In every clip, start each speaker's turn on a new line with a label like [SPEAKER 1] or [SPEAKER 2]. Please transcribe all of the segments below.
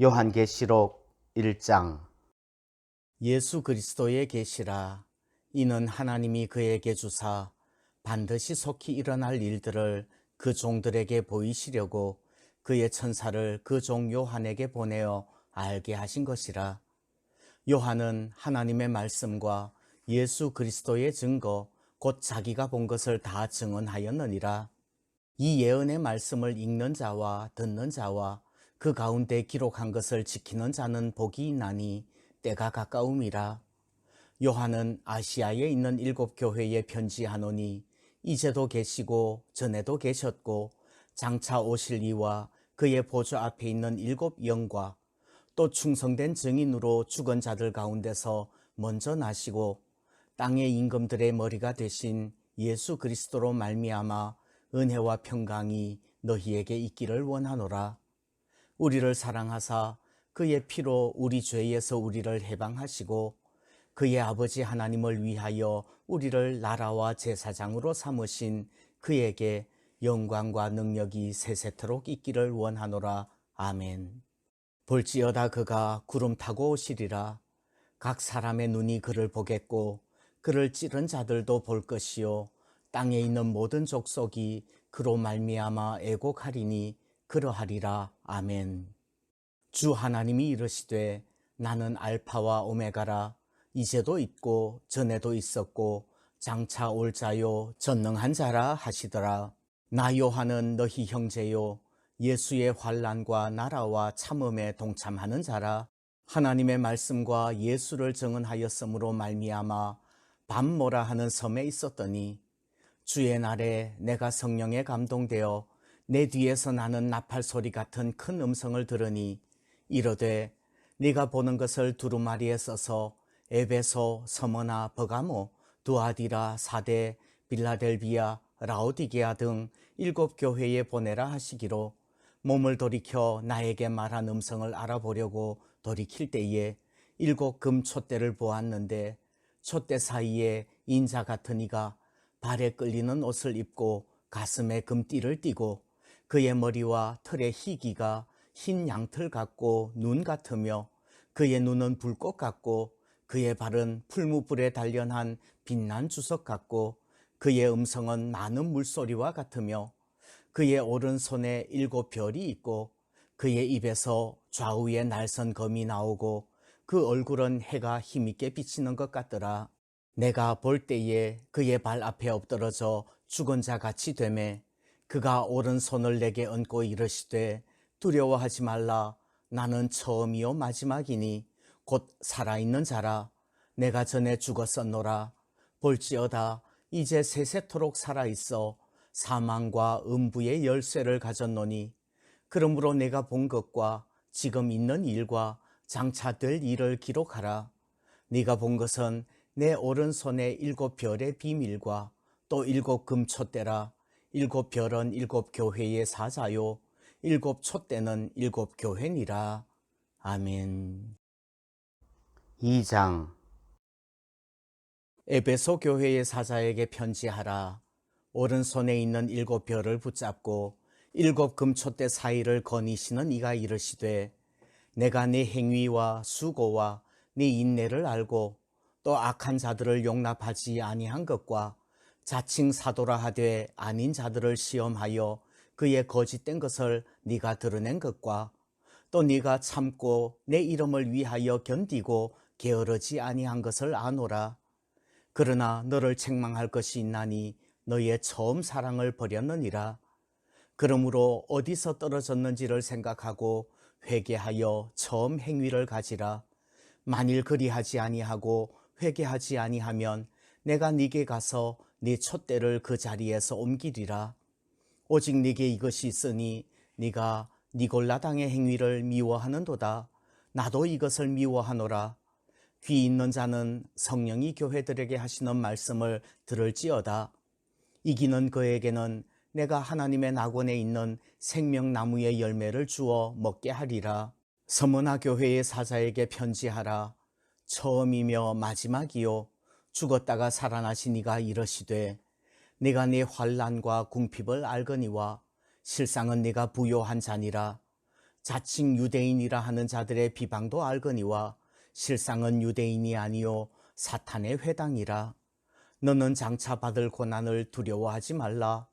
[SPEAKER 1] 요한계시록 1장.
[SPEAKER 2] 예수 그리스도의 계시라. 이는 하나님이 그에게 주사 반드시 속히 일어날 일들을 그 종들에게 보이시려고 그의 천사를 그 종 요한에게 보내어 알게 하신 것이라. 요한은 하나님의 말씀과 예수 그리스도의 증거 곧 자기가 본 것을 다 증언하였느니라. 이 예언의 말씀을 읽는 자와 듣는 자와 그 가운데 기록한 것을 지키는 자는 복이 있나니 때가 가까움이라. 요한은 아시아에 있는 7교회에 편지하노니 이제도 계시고 전에도 계셨고 장차 오실 이와 그의 보좌 앞에 있는 7영과 또 충성된 증인으로 죽은 자들 가운데서 먼저 나시고 땅의 임금들의 머리가 되신 예수 그리스도로 말미암아 은혜와 평강이 너희에게 있기를 원하노라. 우리를 사랑하사 그의 피로 우리 죄에서 우리를 해방하시고 그의 아버지 하나님을 위하여 우리를 나라와 제사장으로 삼으신 그에게 영광과 능력이 세세토록 있기를 원하노라. 아멘. 볼지어다 그가 구름 타고 오시리라. 각 사람의 눈이 그를 보겠고 그를 찌른 자들도 볼 것이요 땅에 있는 모든 족속이 그로 말미암아 애곡하리니 그러하리라. 아멘. 주 하나님이 이르시되 나는 알파와 오메가라. 이제도 있고 전에도 있었고 장차 올 자요 전능한 자라 하시더라. 나 요한은 너희 형제요 예수의 환난과 나라와 참음에 동참하는 자라. 하나님의 말씀과 예수를 증언하였으므로 말미암아 밤모라 하는 섬에 있었더니 주의 날에 내가 성령에 감동되어 내 뒤에서 나는 나팔 소리 같은 큰 음성을 들으니 이르되 네가 보는 것을 두루마리에 써서 에베소, 서머나, 버가모, 두아디라, 사데, 빌라델비아, 라오디게아 등 7교회에 보내라 하시기로 몸을 돌이켜 나에게 말한 음성을 알아보려고 돌이킬 때에 7금 촛대를 보았는데 촛대 사이에 인자 같은 이가 발에 끌리는 옷을 입고 가슴에 금띠를 띠고 그의 머리와 털의 희기가 흰 양털 같고 눈 같으며 그의 눈은 불꽃 같고 그의 발은 풀무불에 단련한 빛난 주석 같고 그의 음성은 많은 물소리와 같으며 그의 오른손에 7별이 있고 그의 입에서 좌우에 날선 검이 나오고 그 얼굴은 해가 힘있게 비치는 것 같더라. 내가 볼 때에 그의 발 앞에 엎드러져 죽은 자 같이 되매 그가 오른손을 내게 얹고 이르시되 두려워하지 말라. 나는 처음이요 마지막이니 곧 살아있는 자라. 내가 전에 죽었었노라. 볼지어다 이제 세세토록 살아있어 사망과 음부의 열쇠를 가졌노니 그러므로 내가 본 것과 지금 있는 일과 장차 될 일을 기록하라. 네가 본 것은 내 오른손에 7별의 비밀과 또 7금 촛대라. 7별은 7교회의 사자요 7촛대는 7교회니라. 아멘.
[SPEAKER 1] 2장.
[SPEAKER 2] 에베소 교회의 사자에게 편지하라. 오른손에 있는 7별을 붙잡고 7금 촛대 사이를 거니시는 이가 이르시되 내가 네 행위와 수고와 네 인내를 알고 또 악한 자들을 용납하지 아니한 것과 자칭 사도라 하되 아닌 자들을 시험하여 그의 거짓된 것을 네가 드러낸 것과 또 네가 참고 내 이름을 위하여 견디고 게으르지 아니한 것을 아노라. 그러나 너를 책망할 것이 있나니 너의 처음 사랑을 버렸느니라. 그러므로 어디서 떨어졌는지를 생각하고 회개하여 처음 행위를 가지라. 만일 그리하지 아니하고 회개하지 아니하면 내가 네게 가서 네 촛대를 그 자리에서 옮기리라. 오직 네게 이것이 있으니 네가 니골라당의 행위를 미워하는도다. 나도 이것을 미워하노라. 귀 있는 자는 성령이 교회들에게 하시는 말씀을 들을지어다. 이기는 그에게는 내가 하나님의 낙원에 있는 생명나무의 열매를 주어 먹게 하리라. 서머나 교회의 사자에게 편지하라. 처음이며 마지막이요 죽었다가 살아나신 이가 이르시되 내가 네 환난과 궁핍을 알거니와 실상은 네가 부요한 자니라. 자칭 유대인이라 하는 자들의 비방도 알거니와 실상은 유대인이 아니요 사탄의 회당이라. 너는 장차 받을 고난을 두려워하지 말라.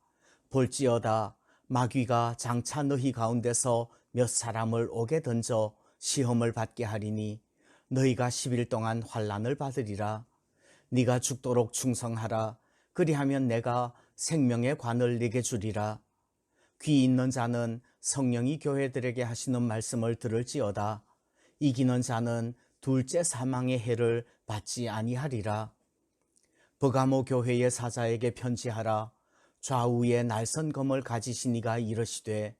[SPEAKER 2] 볼지어다 마귀가 장차 너희 가운데서 몇 사람을 옥에 던져 시험을 받게 하리니 너희가 10일 동안 환난을 받으리라. 네가 죽도록 충성하라. 그리하면 내가 생명의 관을 네게 주리라. 귀 있는 자는 성령이 교회들에게 하시는 말씀을 들을지어다. 이기는 자는 둘째 사망의 해를 받지 아니하리라. 버가모 교회의 사자에게 편지하라. 좌우에 날선 검을 가지신 이가 이르시되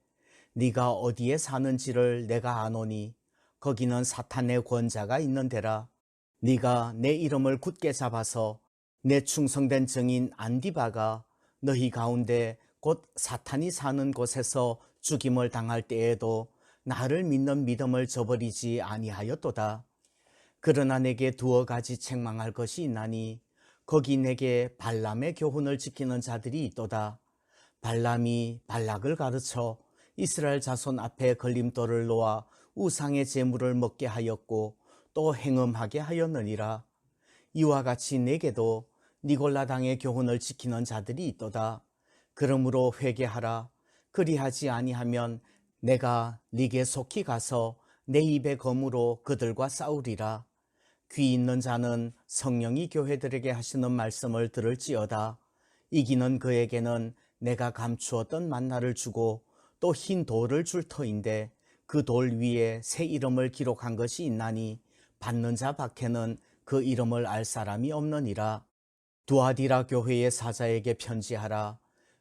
[SPEAKER 2] 네가 어디에 사는지를 내가 아노니 거기는 사탄의 권자가 있는 데라. 네가 내 이름을 굳게 잡아서 내 충성된 증인 안디바가 너희 가운데 곧 사탄이 사는 곳에서 죽임을 당할 때에도 나를 믿는 믿음을 저버리지 아니하였도다. 그러나 내게 두어 가지 책망할 것이 있나니 거기 내게 발람의 교훈을 지키는 자들이 있도다. 발람이 발락을 가르쳐 이스라엘 자손 앞에 걸림돌을 놓아 우상의 제물을 먹게 하였고 또 행음하게 하였느니라. 이와 같이 내게도 니골라 당의 교훈을 지키는 자들이 있도다. 그러므로 회개하라. 그리하지 아니하면 내가 네게 속히 가서 내 입의 검으로 그들과 싸우리라. 귀 있는 자는 성령이 교회들에게 하시는 말씀을 들을지어다. 이기는 그에게는 내가 감추었던 만나를 주고 또 흰 돌을 줄 터인데 그 돌 위에 새 이름을 기록한 것이 있나니 받는 자 밖에는 그 이름을 알 사람이 없느니라. 두아디라 교회의 사자에게 편지하라.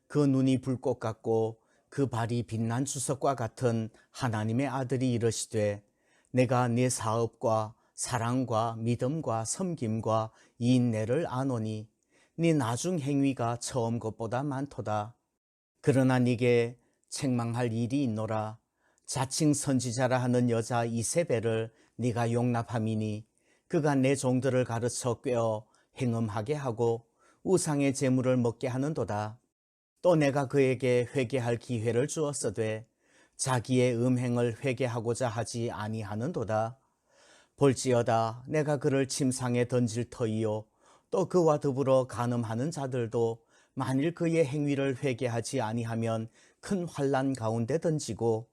[SPEAKER 2] 그 눈이 불꽃 같고 그 발이 빛난 주석과 같은 하나님의 아들이 이르시되 내가 네 사업과 사랑과 믿음과 섬김과 인내를 아노니 네 나중 행위가 처음 것보다 많도다. 그러나 네게 책망할 일이 있노라. 자칭 선지자라 하는 여자 이세벨을 네가 용납함이니 그가 내 종들을 가르쳐 꿰어 행음하게 하고 우상의 제물을 먹게 하는도다. 또 내가 그에게 회개할 기회를 주었으되 자기의 음행을 회개하고자 하지 아니하는도다. 볼지어다 내가 그를 침상에 던질 터이요 또 그와 더불어 간음하는 자들도 만일 그의 행위를 회개하지 아니하면 큰 환난 가운데 던지고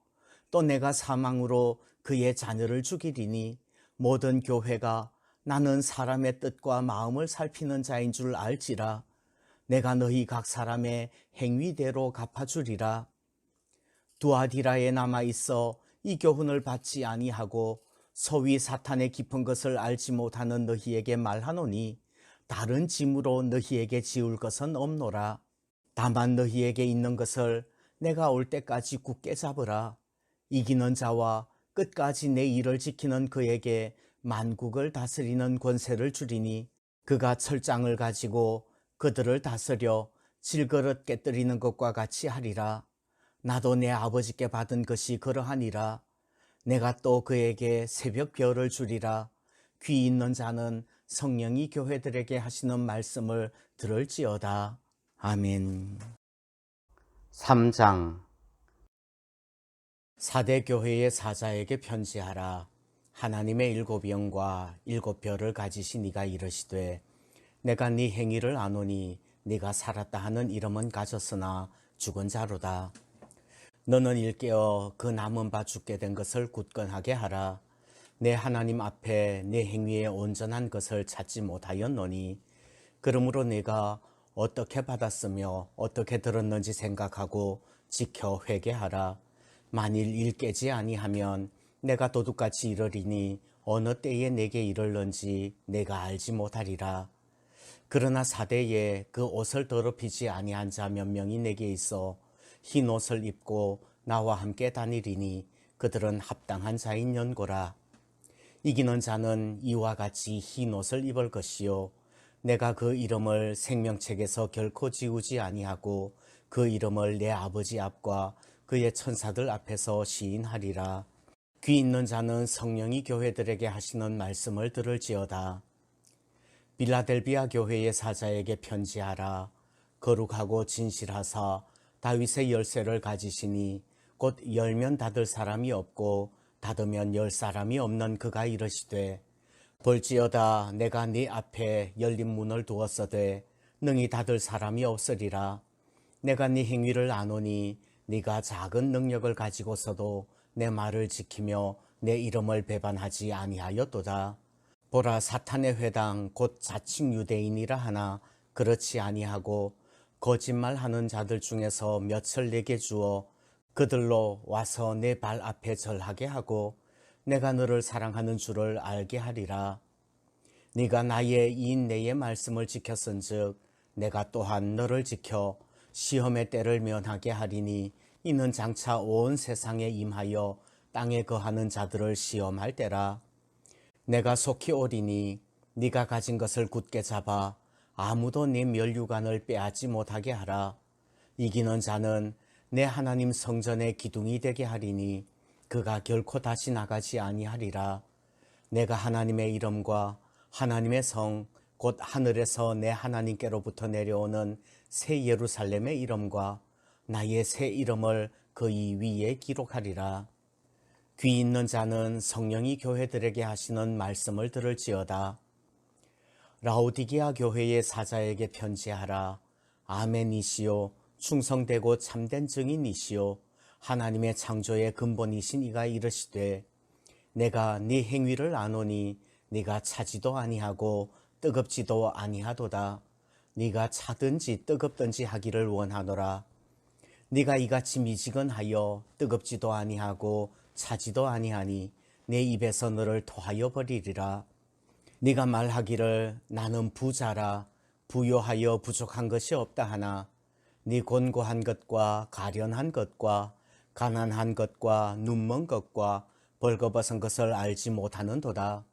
[SPEAKER 2] 또 내가 사망으로 그의 자녀를 죽이리니 모든 교회가 나는 사람의 뜻과 마음을 살피는 자인 줄 알지라. 내가 너희 각 사람의 행위대로 갚아주리라. 두아디라에 남아있어 이 교훈을 받지 아니하고 소위 사탄의 깊은 것을 알지 못하는 너희에게 말하노니 다른 짐으로 너희에게 지울 것은 없노라. 다만 너희에게 있는 것을 내가 올 때까지 굳게 잡으라. 이기는 자와 끝까지 내 일을 지키는 그에게 만국을 다스리는 권세를 주리니 그가 철장을 가지고 그들을 다스려 질그릇 깨뜨리는 것과 같이 하리라. 나도 내 아버지께 받은 것이 그러하니라. 내가 또 그에게 새벽 별을 주리라. 귀 있는 자는 성령이 교회들에게 하시는 말씀을 들을지어다. 아멘. 3장. 사대 교회의 사자에게 편지하라. 하나님의 일곱 영과 일곱 별을 가지신 이가 이르시되 내가 네 행위를 아노니 네가 살았다 하는 이름은 가졌으나 죽은 자로다. 너는 일깨어 그 남은 바 죽게 된 것을 굳건하게 하라. 내 하나님 앞에 내 행위에 온전한 것을 찾지 못하였노니 그러므로 네가 어떻게 받았으며 어떻게 들었는지 생각하고 지켜 회개하라. 만일 일깨지 아니하면 내가 도둑같이 이르리니 어느 때에 내게 이르는지 내가 알지 못하리라. 그러나 사대에 그 옷을 더럽히지 아니한 자 몇 명이 내게 있어 흰 옷을 입고 나와 함께 다니리니 그들은 합당한 자인 연고라. 이기는 자는 이와 같이 흰 옷을 입을 것이요 내가 그 이름을 생명책에서 결코 지우지 아니하고 그 이름을 내 아버지 앞과 그의 천사들 앞에서 시인하리라. 귀 있는 자는 성령이 교회들에게 하시는 말씀을 들을지어다. 빌라델비아 교회의 사자에게 편지하라. 거룩하고 진실하사 다윗의 열쇠를 가지시니 곧 열면 닫을 사람이 없고 닫으면 열 사람이 없는 그가 이르시되 볼지어다 내가 네 앞에 열린 문을 두었으되 능히 닫을 사람이 없으리라. 내가 네 행위를 아노니 네가 작은 능력을 가지고서도 내 말을 지키며 내 이름을 배반하지 아니하였도다. 보라, 사탄의 회당 곧 자칭 유대인이라 하나 그렇지 아니하고 거짓말하는 자들 중에서 몇을 내게 주어 그들로 와서 내 발 앞에 절하게 하고 내가 너를 사랑하는 줄을 알게 하리라. 네가 나의 이인내의 말씀을 지켰은즉 내가 또한 너를 지켜 시험의 때를 면하게 하리니 이는 장차 온 세상에 임하여 땅에 거하는 자들을 시험할 때라. 내가 속히 오리니 네가 가진 것을 굳게 잡아 아무도 네 면류관을 빼앗지 못하게 하라. 이기는 자는 내 하나님 성전의 기둥이 되게 하리니 그가 결코 다시 나가지 아니하리라. 내가 하나님의 이름과 하나님의 성 곧 하늘에서 내 하나님께로부터 내려오는 새 예루살렘의 이름과 나의 새 이름을 그의 위에 기록하리라. 귀 있는 자는 성령이 교회들에게 하시는 말씀을 들을지어다. 라오디게아 교회의 사자에게 편지하라. 아멘이시요 충성되고 참된 증인이시요 하나님의 창조의 근본이신 이가 이르시되 내가 네 행위를 아노니 네가 차지도 아니하고 뜨겁지도 아니하도다. 네가 차든지 뜨겁든지 하기를 원하노라. 네가 이같이 미지근하여 뜨겁지도 아니하고 차지도 아니하니 내 입에서 너를 토하여 버리리라. 네가 말하기를 나는 부자라 부요하여 부족한 것이 없다 하나 네 곤고한 것과 가련한 것과 가난한 것과 눈먼 것과 벌거벗은 것을 알지 못하는도다.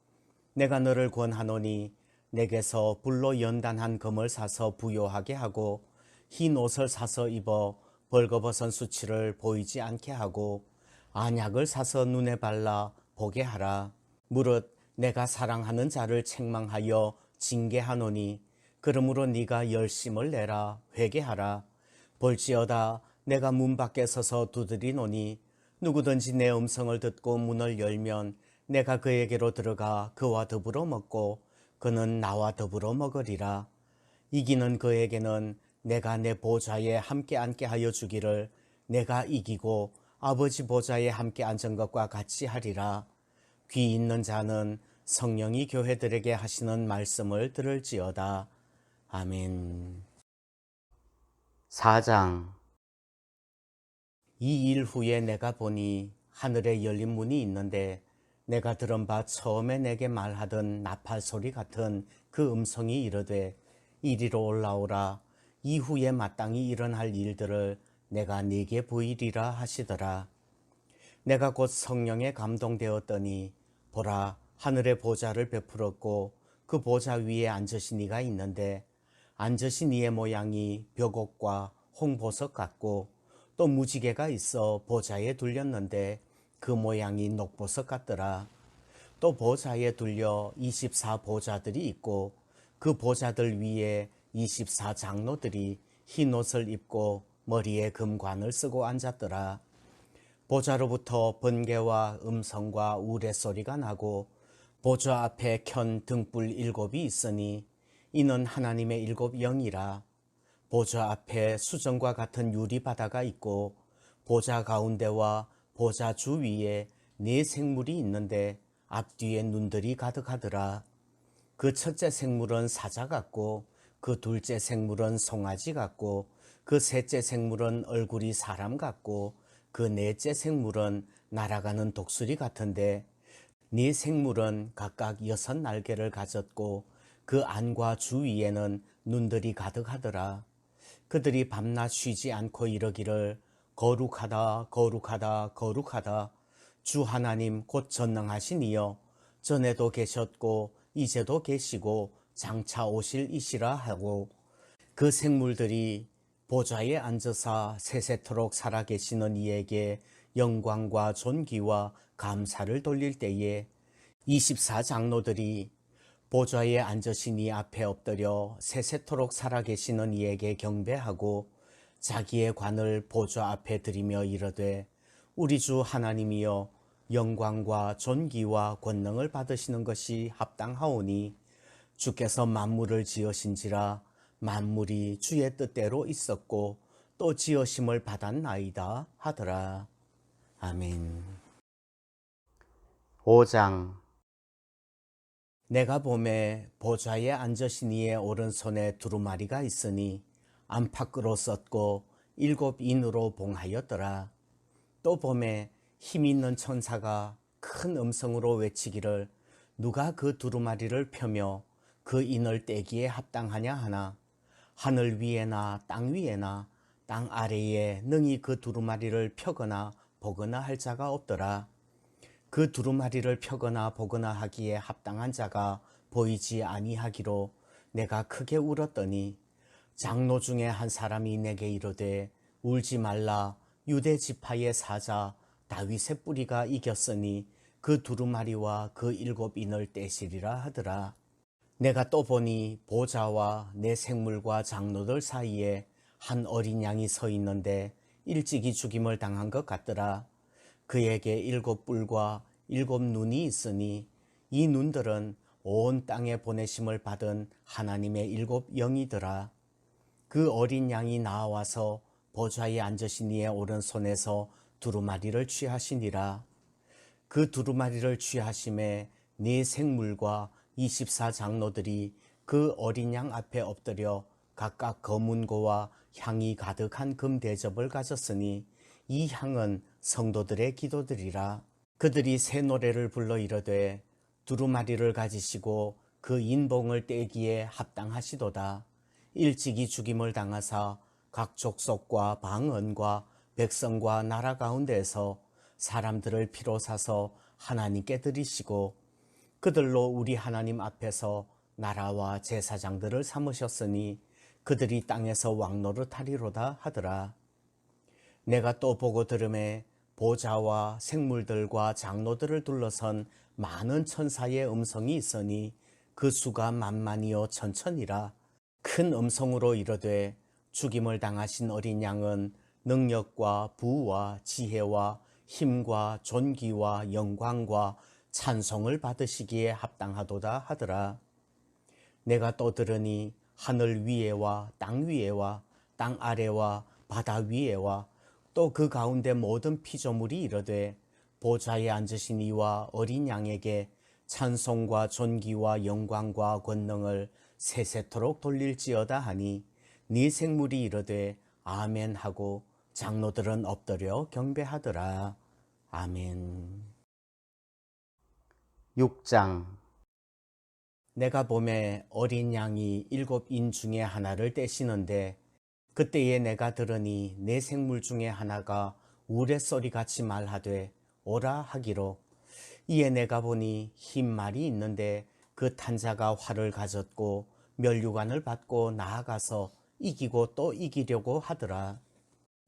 [SPEAKER 2] 내가 너를 권하노니 내게서 불로 연단한 금을 사서 부요하게 하고 흰 옷을 사서 입어 벌거벗은 수치를 보이지 않게 하고 안약을 사서 눈에 발라 보게 하라. 무릇 내가 사랑하는 자를 책망하여 징계하노니 그러므로 네가 열심을 내라 회개하라. 볼지어다 내가 문 밖에 서서 두드리노니 누구든지 내 음성을 듣고 문을 열면 내가 그에게로 들어가 그와 더불어 먹고 그는 나와 더불어 먹으리라. 이기는 그에게는 내가 내 보좌에 함께 앉게 하여 주기를 내가 이기고 아버지 보좌에 함께 앉은 것과 같이 하리라. 귀 있는 자는 성령이 교회들에게 하시는 말씀을 들을지어다. 아멘. 4장. 이 일 후에 내가 보니 하늘에 열린 문이 있는데 내가 들은 바 처음에 내게 말하던 나팔 소리 같은 그 음성이 이르되 이리로 올라오라. 이후에 마땅히 일어날 일들을 내가 네게 보이리라 하시더라. 내가 곧 성령에 감동되었더니 보라 하늘의 보좌를 베풀었고 그 보좌 위에 앉으신 이가 있는데 앉으신 이의 모양이 벽옥과 홍보석 같고 또 무지개가 있어 보좌에 둘렸는데 그 모양이 녹보석 같더라. 또 보좌에 둘려 24 보좌들이 있고 그 보좌들 위에 24 장로들이 흰 옷을 입고 머리에 금관을 쓰고 앉았더라. 보좌로부터 번개와 음성과 우레소리가 나고 보좌 앞에 켠 등불 7이 있으니 이는 하나님의 7 영이라. 보좌 앞에 수정과 같은 유리바다가 있고 보좌 가운데와 보좌 주위에 4 생물이 있는데 앞뒤에 눈들이 가득하더라. 그 첫째 생물은 사자 같고 그 둘째 생물은 송아지 같고 그 셋째 생물은 얼굴이 사람 같고 그 넷째 생물은 날아가는 독수리 같은데 네 생물은 각각 6 날개를 가졌고 그 안과 주위에는 눈들이 가득하더라. 그들이 밤낮 쉬지 않고 이르기를 거룩하다 거룩하다 거룩하다 주 하나님 곧 전능하신 이여 전에도 계셨고 이제도 계시고 장차 오실 이시라 하고 그 생물들이 보좌에 앉으사 세세토록 살아계시는 이에게 영광과 존귀와 감사를 돌릴 때에 24 장로들이 보좌에 앉으신 이 앞에 엎드려 세세토록 살아계시는 이에게 경배하고 자기의 관을 보좌 앞에 들이며 이르되 우리 주 하나님이여 영광과 존귀와 권능을 받으시는 것이 합당하오니 주께서 만물을 지으신지라 만물이 주의 뜻대로 있었고 또 지으심을 받았나이다 하더라. 아멘. 5장. 내가 보매 보좌에 앉으신 이의 오른손에 두루마리가 있으니 안팎으로 썼고 7인으로 봉하였더라. 또 보매 힘 있는 천사가 큰 음성으로 외치기를 누가 그 두루마리를 펴며 그 인을 떼기에 합당하냐 하나 하늘 위에나 땅 위에나 땅 아래에 능히 그 두루마리를 펴거나 보거나 할 자가 없더라. 그 두루마리를 펴거나 보거나 하기에 합당한 자가 보이지 아니하기로 내가 크게 울었더니 장로 중에 한 사람이 내게 이르되 울지 말라. 유대 지파의 사자 다윗의 뿌리가 이겼으니 그 두루마리와 그 7인을 떼시리라 하더라. 내가 또 보니 보좌와 내 생물과 장로들 사이에 한 어린 양이 서 있는데 일찍이 죽임을 당한 것 같더라. 그에게 7뿔과 7눈이 있으니 이 눈들은 온 땅에 보내심을 받은 하나님의 7영이더라. 그 어린 양이 나와서 보좌에 앉으신 이의 오른손에서 두루마리를 취하시니라. 그 두루마리를 취하심에 네 생물과 24장로들이 그 어린 양 앞에 엎드려 각각 검은고와 향이 가득한 금 대접을 가졌으니 이 향은 성도들의 기도들이라. 그들이 새 노래를 불러 이르되 두루마리를 가지시고 그 인봉을 떼기에 합당하시도다. 일찍이 죽임을 당하사 각 족속과 방언과 백성과 나라 가운데에서 사람들을 피로 사서 하나님께 드리시고 그들로 우리 하나님 앞에서 나라와 제사장들을 삼으셨으니 그들이 땅에서 왕노릇하리로다 하더라. 내가 또 보고 들음에 보좌와 생물들과 장로들을 둘러선 많은 천사의 음성이 있으니 그 수가 만만이요 천천이라. 큰 음성으로 이르되 죽임을 당하신 어린 양은 능력과 부와 지혜와 힘과 존귀와 영광과 찬송을 받으시기에 합당하도다 하더라. 내가 또 들으니 하늘 위에와 땅 위에와 땅 아래와 바다 위에와 또 그 가운데 모든 피조물이 이르되 보좌에 앉으신 이와 어린 양에게 찬송과 존귀와 영광과 권능을 세세토록 돌릴지어다 하니 네 생물이 이르되 아멘 하고 장로들은 엎드려 경배하더라. 아멘. 6장. 내가 보매 어린 양이 7인 중에 하나를 떼시는데 그때에 내가 들으니 내 생물 중에 하나가 우레소리같이 말하되 오라 하기로. 이에 내가 보니 흰 말이 있는데 그 탄자가 활을 가졌고 면류관을 받고 나아가서 이기고 또 이기려고 하더라.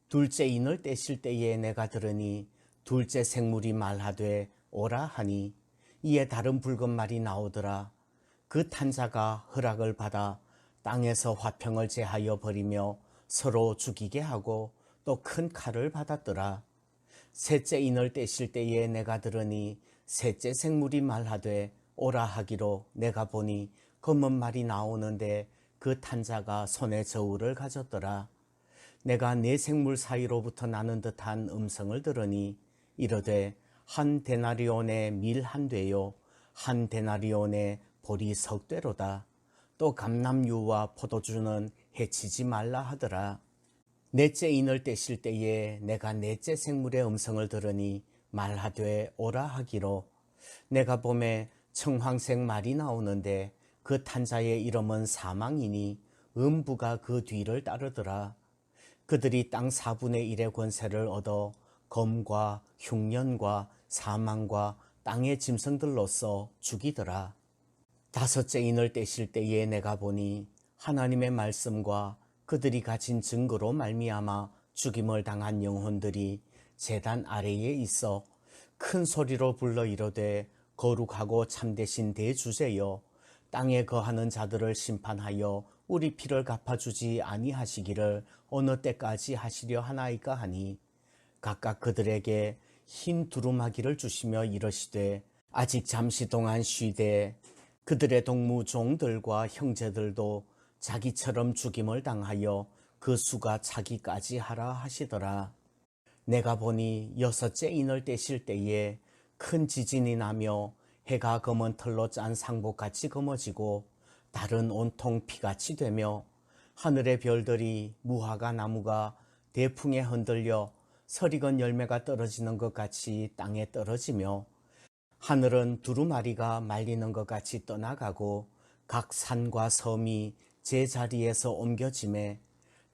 [SPEAKER 2] 둘째 인을 떼실 때에 내가 들으니 둘째 생물이 말하되 오라 하니 이에 다른 붉은 말이 나오더라. 그 탄자가 허락을 받아 땅에서 화평을 제하여 버리며 서로 죽이게 하고 또 큰 칼을 받았더라. 셋째 인을 떼실 때에 내가 들으니 셋째 생물이 말하되 오라 하기로 내가 보니 검은 말이 나오는데 그 탄자가 손에 저울을 가졌더라. 내가 네 생물 사이로부터 나는 듯한 음성을 들으니 이르되 한 데나리온의 밀 한 되요 한 데나리온의 보리 석 되로다. 또 감람유와 포도주는 해치지 말라 하더라. 넷째 인을 떼실 때에 내가 넷째 생물의 음성을 들으니 말하되 오라 하기로 내가 보매 청황색 말이 나오는데 그 탄자의 이름은 사망이니 음부가 그 뒤를 따르더라. 그들이 땅 4분의 1의 권세를 얻어 검과 흉년과 사망과 땅의 짐승들로서 죽이더라. 다섯째 인을 떼실 때에 내가 보니 하나님의 말씀과 그들이 가진 증거로 말미암아 죽임을 당한 영혼들이 제단 아래에 있어 큰 소리로 불러 이르되 거룩하고 참되신 대주제여 땅에 거하는 자들을 심판하여 우리 피를 갚아주지 아니하시기를 어느 때까지 하시려 하나이까 하니 각각 그들에게 흰 두루마기를 주시며 이러시되 아직 잠시 동안 쉬되 그들의 동무 종들과 형제들도 자기처럼 죽임을 당하여 그 수가 차기까지 하라 하시더라. 내가 보니 여섯째 인을 떼실 때에 큰 지진이 나며 해가 검은 털로 짠 상복같이 검어지고 달은 온통 피같이 되며 하늘의 별들이 무화과 나무가 대풍에 흔들려 설익은 열매가 떨어지는 것 같이 땅에 떨어지며 하늘은 두루마리가 말리는 것 같이 떠나가고 각 산과 섬이 제자리에서 옮겨짐에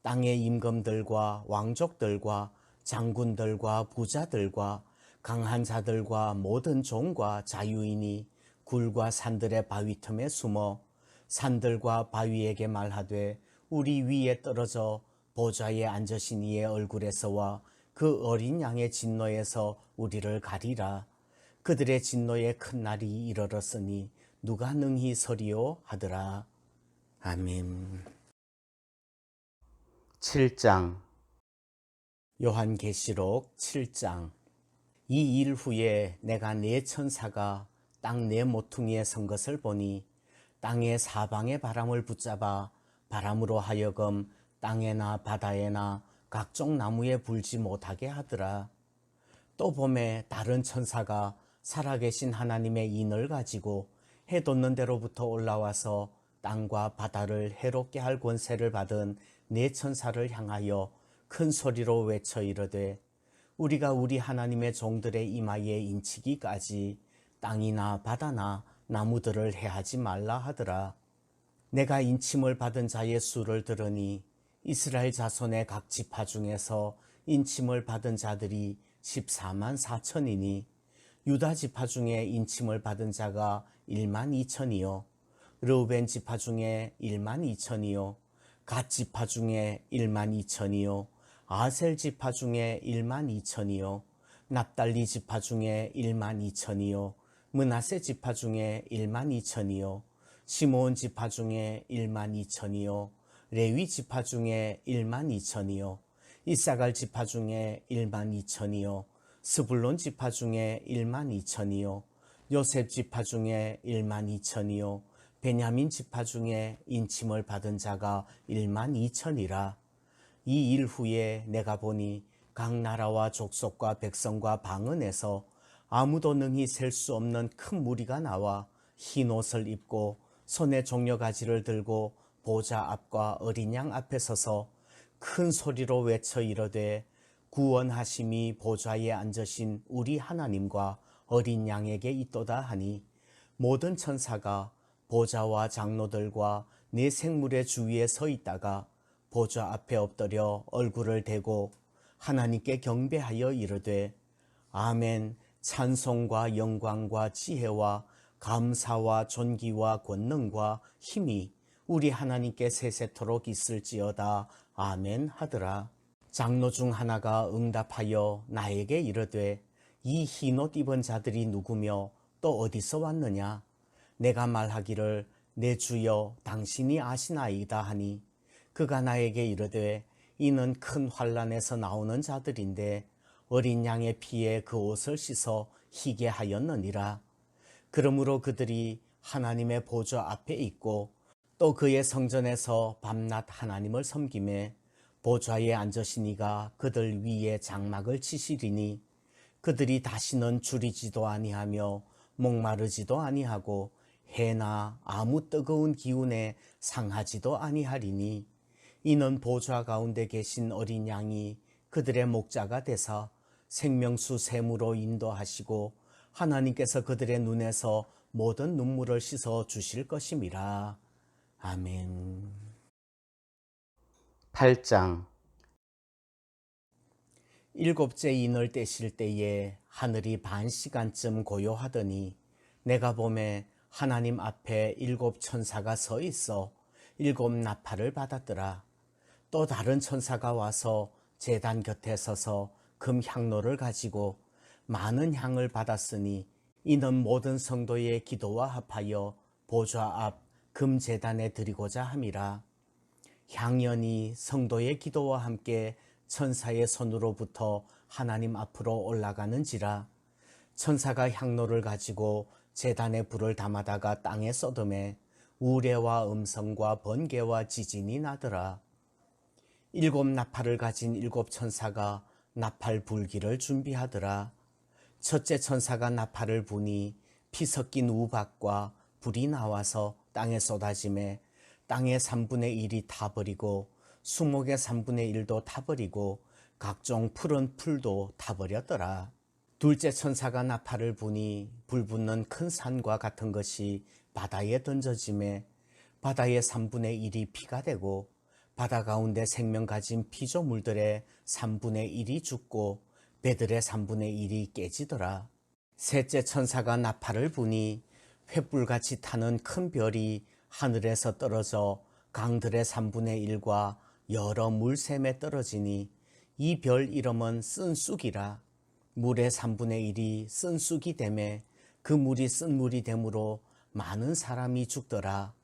[SPEAKER 2] 땅의 임금들과 왕족들과 장군들과 부자들과 강한 자들과 모든 종과 자유인이 굴과 산들의 바위 틈에 숨어 산들과 바위에게 말하되 우리 위에 떨어져 보좌에 앉으신 이의 얼굴에서와 그 어린 양의 진노에서 우리를 가리라. 그들의 진노의 큰 날이 이르렀으니 누가 능히 서리요 하더라. 아멘. 7장 요한계시록 7장 이 일 후에 내가 네 천사가 땅 네 모퉁이에 선 것을 보니 땅의 사방의 바람을 붙잡아 바람으로 하여금 땅에나 바다에나 각종 나무에 불지 못하게 하더라. 또 봄에 다른 천사가 살아계신 하나님의 인을 가지고 해 돋는 데로부터 올라와서 땅과 바다를 해롭게 할 권세를 받은 네 천사를 향하여 큰 소리로 외쳐 이르되 우리가 우리 하나님의 종들의 이마에 인치기까지 땅이나 바다나 나무들을 해하지 말라 하더라. 내가 인침을 받은 자의 수를 들으니 이스라엘 자손의 각 지파 중에서 인침을 받은 자들이 14만 4천이니 유다 지파 중에 인침을 받은 자가 1만 2천이요 르우벤 지파 중에 1만 2천이요 갓 지파 중에 1만 2천이요 아셀 지파 중에 1만 2천이요 납달리 지파 중에 1만 2천이요 므낫세 지파 중에 1만 2천이요 시므온 지파 중에 1만 2천이요 레위 지파 중에 1만 2천이요 이사갈 지파 중에 1만 2천이요 스불론 지파 중에 1만 2천이요 요셉 지파 중에 1만 2천이요 베냐민 지파 중에 인침을 받은 자가 1만 2천이라. 이 일 후에 내가 보니 각 나라와 족속과 백성과 방언에서 아무도 능히 셀 수 없는 큰 무리가 나와 흰 옷을 입고 손에 종려가지를 들고 보좌 앞과 어린 양 앞에 서서 큰 소리로 외쳐 이르되 구원하심이 보좌에 앉으신 우리 하나님과 어린 양에게 있도다 하니 모든 천사가 보좌와 장로들과 네 생물의 주위에 서 있다가 보좌 앞에 엎드려 얼굴을 대고 하나님께 경배하여 이르되 아멘. 찬송과 영광과 지혜와 감사와 존귀와 권능과 힘이 우리 하나님께 세세토록 있을지어다. 아멘 하더라. 장로 중 하나가 응답하여 나에게 이르되 이 흰옷 입은 자들이 누구며 또 어디서 왔느냐? 내가 말하기를 내 주여 당신이 아시나이다 하니 그가 나에게 이르되 이는 큰 환난에서 나오는 자들인데 어린 양의 피에 그 옷을 씻어 희게 하였느니라. 그러므로 그들이 하나님의 보좌 앞에 있고 또 그의 성전에서 밤낮 하나님을 섬기매 보좌에 앉으시니가 그들 위에 장막을 치시리니 그들이 다시는 줄이지도 아니하며 목마르지도 아니하고 해나 아무 뜨거운 기운에 상하지도 아니하리니 이는 보좌 가운데 계신 어린 양이 그들의 목자가 되사 생명수 샘으로 인도하시고 하나님께서 그들의 눈에서 모든 눈물을 씻어 주실 것임이라. 아멘. 8장 일곱째 인을 떼실 때에 하늘이 반 시간쯤 고요하더니 내가 보매 하나님 앞에 일곱 천사가 서 있어 일곱 나팔을 받았더라. 또 다른 천사가 와서 제단 곁에 서서 금 향로를 가지고 많은 향을 받았으니 이는 모든 성도의 기도와 합하여 보좌 앞 금 제단에 드리고자 함이라. 향연이 성도의 기도와 함께 천사의 손으로부터 하나님 앞으로 올라가는지라. 천사가 향로를 가지고 제단에 불을 담아다가 땅에 쏟음에 우레와 음성과 번개와 지진이 나더라. 일곱 나팔을 가진 일곱 천사가 나팔 불기를 준비하더라. 첫째 천사가 나팔을 부니 피 섞인 우박과 불이 나와서 땅에 쏟아짐에 땅의 3분의 1이 타버리고 수목의 3분의 1도 타버리고 각종 푸른 풀도 타버렸더라. 둘째 천사가 나팔을 부니 불 붙는 큰 산과 같은 것이 바다에 던져짐에 바다의 3분의 1이 피가 되고 바다 가운데 생명 가진 피조물들의 3분의 1이 죽고 배들의 3분의 1이 깨지더라. 셋째 천사가 나팔을 부니 횃불같이 타는 큰 별이 하늘에서 떨어져 강들의 3분의 1과 여러 물샘에 떨어지니 이 별 이름은 쓴쑥이라. 물의 3분의 1이 쓴쑥이 되매 그 물이 쓴물이 되므로 많은 사람이 죽더라.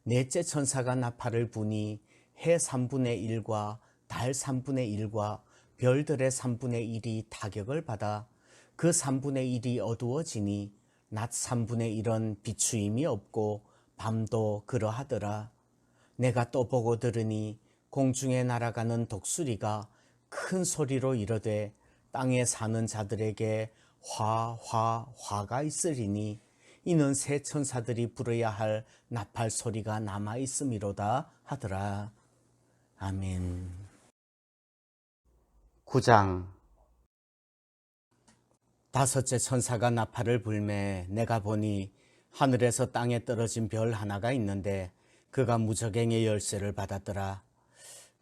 [SPEAKER 2] 넷째 천사가 나팔을 부니 해 3분의 1과 달 3분의 1과 별들의 3분의 1이 타격을 받아 그 3분의 1이 어두워지니 낮 3분의 1은 비추임이 없고 밤도 그러하더라. 내가 또 보고 들으니 공중에 날아가는 독수리가 큰 소리로 이르되 땅에 사는 자들에게 화가 있으리니 이는 새 천사들이 부르야 할 나팔 소리가 남아 있음이로다 하더라. 아멘. 9장. 다섯째 천사가 나팔을 불매 내가 보니 하늘에서 땅에 떨어진 별 하나가 있는데 그가 무저갱의 열쇠를 받았더라.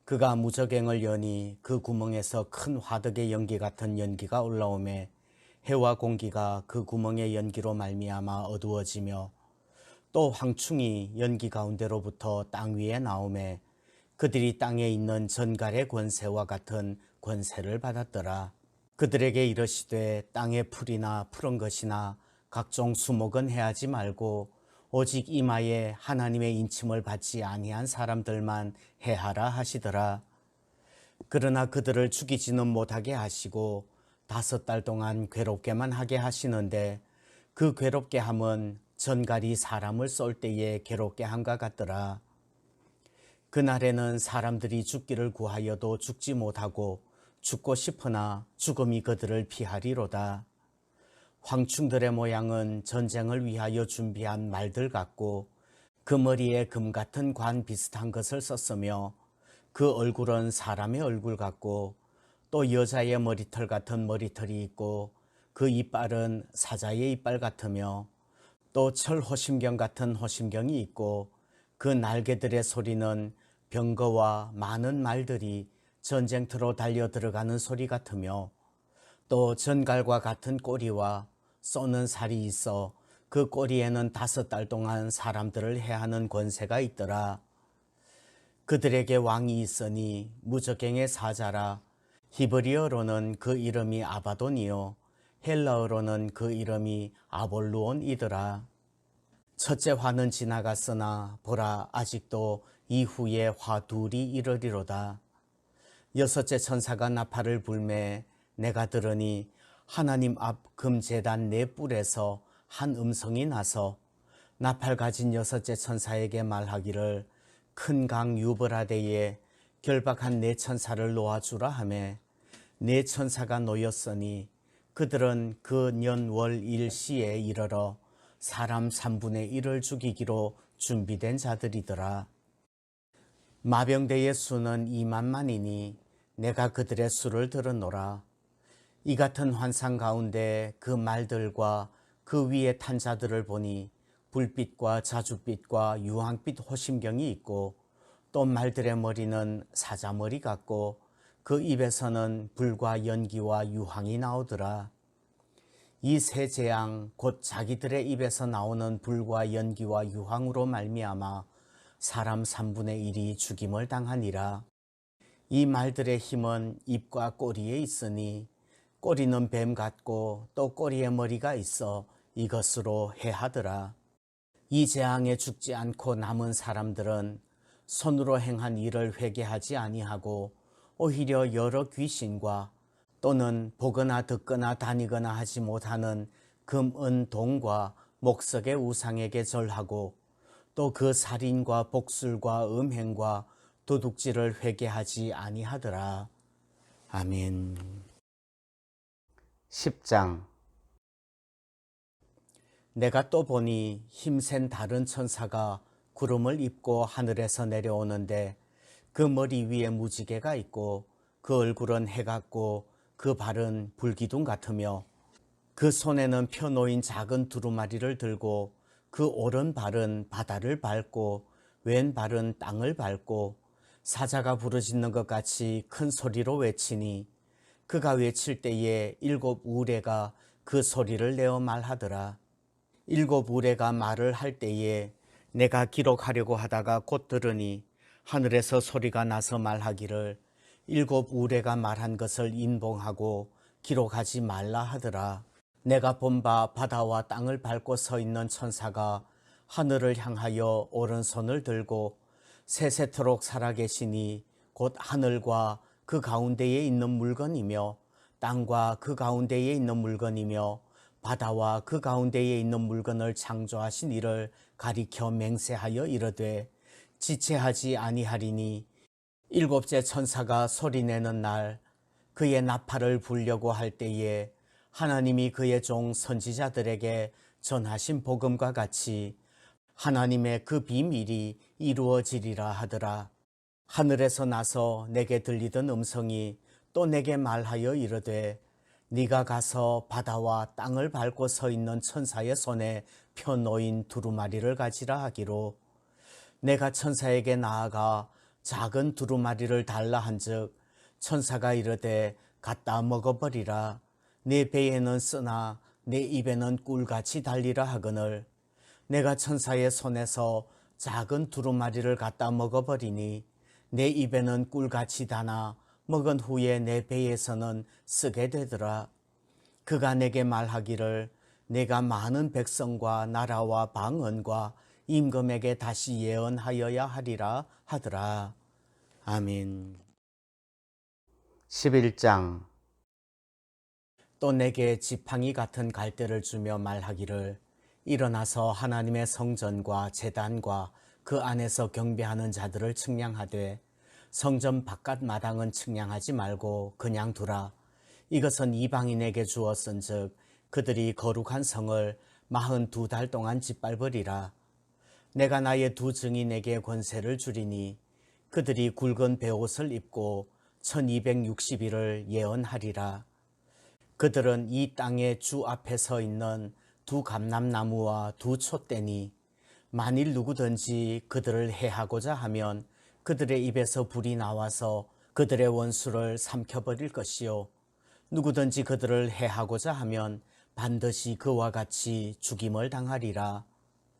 [SPEAKER 2] 그가 무저갱을 여니 그 구멍에서 큰 화덕의 연기 같은 연기가 올라오매 해와 공기가 그 구멍의 연기로 말미암아 어두워지며 또 황충이 연기 가운데로부터 땅 위에 나오매 그들이 땅에 있는 전갈의 권세와 같은 권세를 받았더라. 그들에게 이르시되 땅의 풀이나 푸른 것이나 각종 수목은 해하지 말고 오직 이마에 하나님의 인침을 받지 아니한 사람들만 해하라 하시더라. 그러나 그들을 죽이지는 못하게 하시고 5달 동안 괴롭게만 하게 하시는데 그 괴롭게 함은 전갈이 사람을 쏠 때에 괴롭게 함과 같더라. 그날에는 사람들이 죽기를 구하여도 죽지 못하고 죽고 싶으나 죽음이 그들을 피하리로다. 황충들의 모양은 전쟁을 위하여 준비한 말들 같고 그 머리에 금 같은 관 비슷한 것을 썼으며 그 얼굴은 사람의 얼굴 같고 또 여자의 머리털 같은 머리털이 있고 그 이빨은 사자의 이빨 같으며 또 철 호심경 같은 호심경이 있고 그 날개들의 소리는 병거와 많은 말들이 전쟁터로 달려 들어가는 소리 같으며 또 전갈과 같은 꼬리와 쏘는 살이 있어 그 꼬리에는 5달 동안 사람들을 해하는 권세가 있더라. 그들에게 왕이 있으니 무저갱의 사자라. 히브리어로는 그 이름이 아바돈이요 헬라어로는 그 이름이 아볼루온이더라. 첫째 화는 지나갔으나 보라 아직도 이후에 화 둘이 이르리로다. 여섯째 천사가 나팔을 불매 내가 들으니 하나님 앞 금제단 네 뿔에서 한 음성이 나서 나팔 가진 여섯째 천사에게 말하기를 큰 강 유브라데에 결박한 네 천사를 놓아주라 하매 네 천사가 놓였으니 그들은 그 년월 일시에 이르러 사람 3분의 1을 죽이기로 준비된 자들이더라. 마병대의 수는 2만만이니 내가 그들의 수를 들으노라. 이 같은 환상 가운데 그 말들과 그 위에 탄 자들을 보니 불빛과 자줏빛과 유황빛 호심경이 있고 또 말들의 머리는 사자머리 같고 그 입에서는 불과 연기와 유황이 나오더라. 이 세 재앙 곧 자기들의 입에서 나오는 불과 연기와 유황으로 말미암아 사람 3분의 1이 죽임을 당하니라. 이 말들의 힘은 입과 꼬리에 있으니 꼬리는 뱀 같고 또 꼬리에 머리가 있어 이것으로 해하더라. 이 재앙에 죽지 않고 남은 사람들은 손으로 행한 일을 회개하지 아니하고 오히려 여러 귀신과 또는 보거나 듣거나 다니거나 하지 못하는 금, 은, 동과 목석의 우상에게 절하고 또 그 살인과 복술과 음행과 도둑질을 회개하지 아니하더라. 아멘. 10장. 내가 또 보니 힘센 다른 천사가 구름을 입고 하늘에서 내려오는데 그 머리 위에 무지개가 있고 그 얼굴은 해 같고 그 발은 불기둥 같으며 그 손에는 펴놓인 작은 두루마리를 들고 그 오른발은 바다를 밟고 왼발은 땅을 밟고 사자가 부르짖는 것 같이 큰 소리로 외치니 그가 외칠 때에 7 우레가 그 소리를 내어 말하더라. 7 우레가 말을 할 때에 내가 기록하려고 하다가 곧 들으니 하늘에서 소리가 나서 말하기를 7 우레가 말한 것을 인봉하고 기록하지 말라 하더라. 내가 본 바 바다와 땅을 밟고 서 있는 천사가 하늘을 향하여 오른손을 들고 세세토록 살아계시니 곧 하늘과 그 가운데에 있는 물건이며 땅과 그 가운데에 있는 물건이며 바다와 그 가운데에 있는 물건을 창조하신 이를 가리켜 맹세하여 이르되 지체하지 아니하리니 7째 천사가 소리내는 날 그의 나팔을 불려고 할 때에 하나님이 그의 종 선지자들에게 전하신 복음과 같이 하나님의 그 비밀이 이루어지리라 하더라. 하늘에서 나서 내게 들리던 음성이 또 내게 말하여 이르되 네가 가서 바다와 땅을 밟고 서 있는 천사의 손에 펴놓인 두루마리를 가지라 하기로 내가 천사에게 나아가 작은 두루마리를 달라 한즉 천사가 이르되 갖다 먹어버리라. 내 배에는 쓰나 내 입에는 꿀같이 달리라 하거늘 내가 천사의 손에서 작은 두루마리를 갖다 먹어버리니 내 입에는 꿀같이 다나 먹은 후에 내 배에서는 쓰게 되더라. 그가 내게 말하기를 내가 많은 백성과 나라와 방언과 임금에게 다시 예언하여야 하리라 하더라. 아멘. 11장. 또 내게 지팡이 같은 갈대를 주며 말하기를 일어나서 하나님의 성전과 제단과 그 안에서 경배하는 자들을 측량하되 성전 바깥 마당은 측량하지 말고 그냥 두라. 이것은 이방인에게 주었은즉 그들이 거룩한 성을 42달 동안 짓밟으리라. 내가 나의 2 증인에게 권세를 주리니 그들이 굵은 베옷을 입고 1260일을 예언하리라. 그들은 이 땅의 주 앞에 서 있는 2 감람나무와 2 촛대니 만일 누구든지 그들을 해하고자 하면 그들의 입에서 불이 나와서 그들의 원수를 삼켜버릴 것이요 누구든지 그들을 해하고자 하면 반드시 그와 같이 죽임을 당하리라.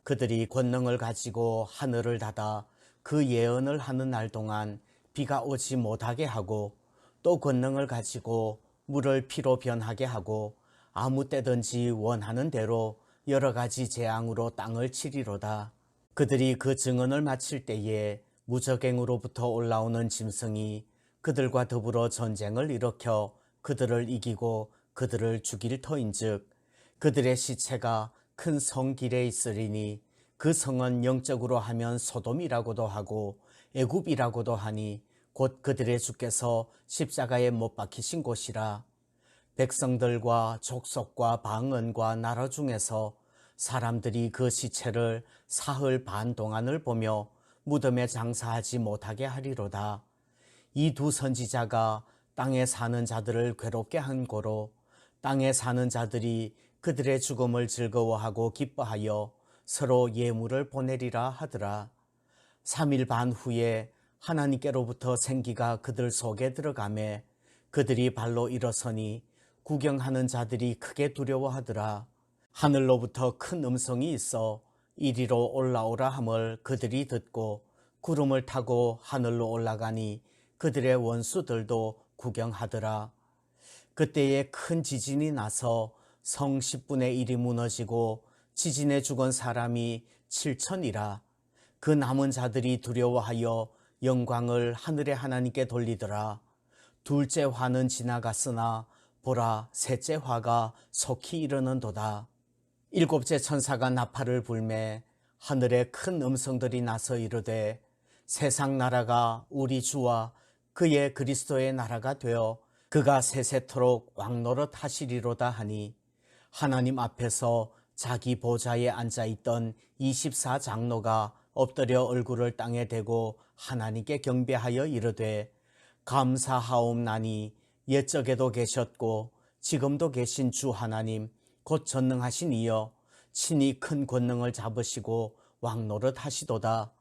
[SPEAKER 2] 그들이 권능을 가지고 하늘을 닫아 그 예언을 하는 날 동안 비가 오지 못하게 하고 또 권능을 가지고 물을 피로 변하게 하고 아무 때든지 원하는 대로 여러 가지 재앙으로 땅을 치리로다. 그들이 그 증언을 마칠 때에 무적행으로부터 올라오는 짐승이 그들과 더불어 전쟁을 일으켜 그들을 이기고 그들을 죽일 터인즉 그들의 시체가 큰 성 길에 있으리니 그 성은 영적으로 하면 소돔이라고도 하고 애굽이라고도 하니 곧 그들의 주께서 십자가에 못 박히신 곳이라. 백성들과 족속과 방언과 나라 중에서 사람들이 그 시체를 사흘 반 동안을 보며 무덤에 장사하지 못하게 하리로다. 이 2 선지자가 땅에 사는 자들을 괴롭게 한 고로 땅에 사는 자들이 그들의 죽음을 즐거워하고 기뻐하여 서로 예물을 보내리라 하더라. 3일 반 후에 하나님께로부터 생기가 그들 속에 들어가매 그들이 발로 일어서니 구경하는 자들이 크게 두려워하더라. 하늘로부터 큰 음성이 있어 이리로 올라오라 함을 그들이 듣고 구름을 타고 하늘로 올라가니 그들의 원수들도 구경하더라. 그때에 큰 지진이 나서 성 10분의 1이 무너지고 지진에 죽은 사람이 7천이라. 그 남은 자들이 두려워하여 영광을 하늘의 하나님께 돌리더라. 둘째 화는 지나갔으나 보라 셋째 화가 속히 이르는도다. 일곱째 천사가 나팔을 불매 하늘에 큰 음성들이 나서 이르되 세상 나라가 우리 주와 그의 그리스도의 나라가 되어 그가 세세토록 왕노릇 하시리로다 하니 하나님 앞에서 자기 보좌에 앉아있던 24장로가 엎드려 얼굴을 땅에 대고 하나님께 경배하여 이르되 감사하옵나니 옛적에도 계셨고 지금도 계신 주 하나님 곧 전능하신 이여 친히 큰 권능을 잡으시고 왕노릇 하시도다.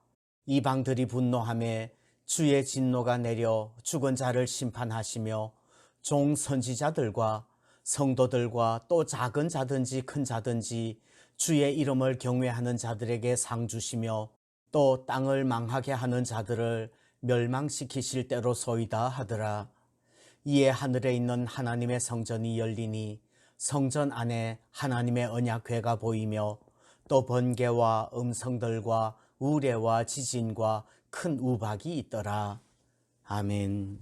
[SPEAKER 2] 이방들이 분노하며 주의 진노가 내려 죽은 자를 심판하시며 종 선지자들과 성도들과 또 작은 자든지 큰 자든지 주의 이름을 경외하는 자들에게 상 주시며 또 땅을 망하게 하는 자들을 멸망시키실 때로소이다 하더라. 이에 하늘에 있는 하나님의 성전이 열리니 성전 안에 하나님의 언약궤가 보이며 또 번개와 음성들과 우레와 지진과 큰 우박이 있더라. 아멘.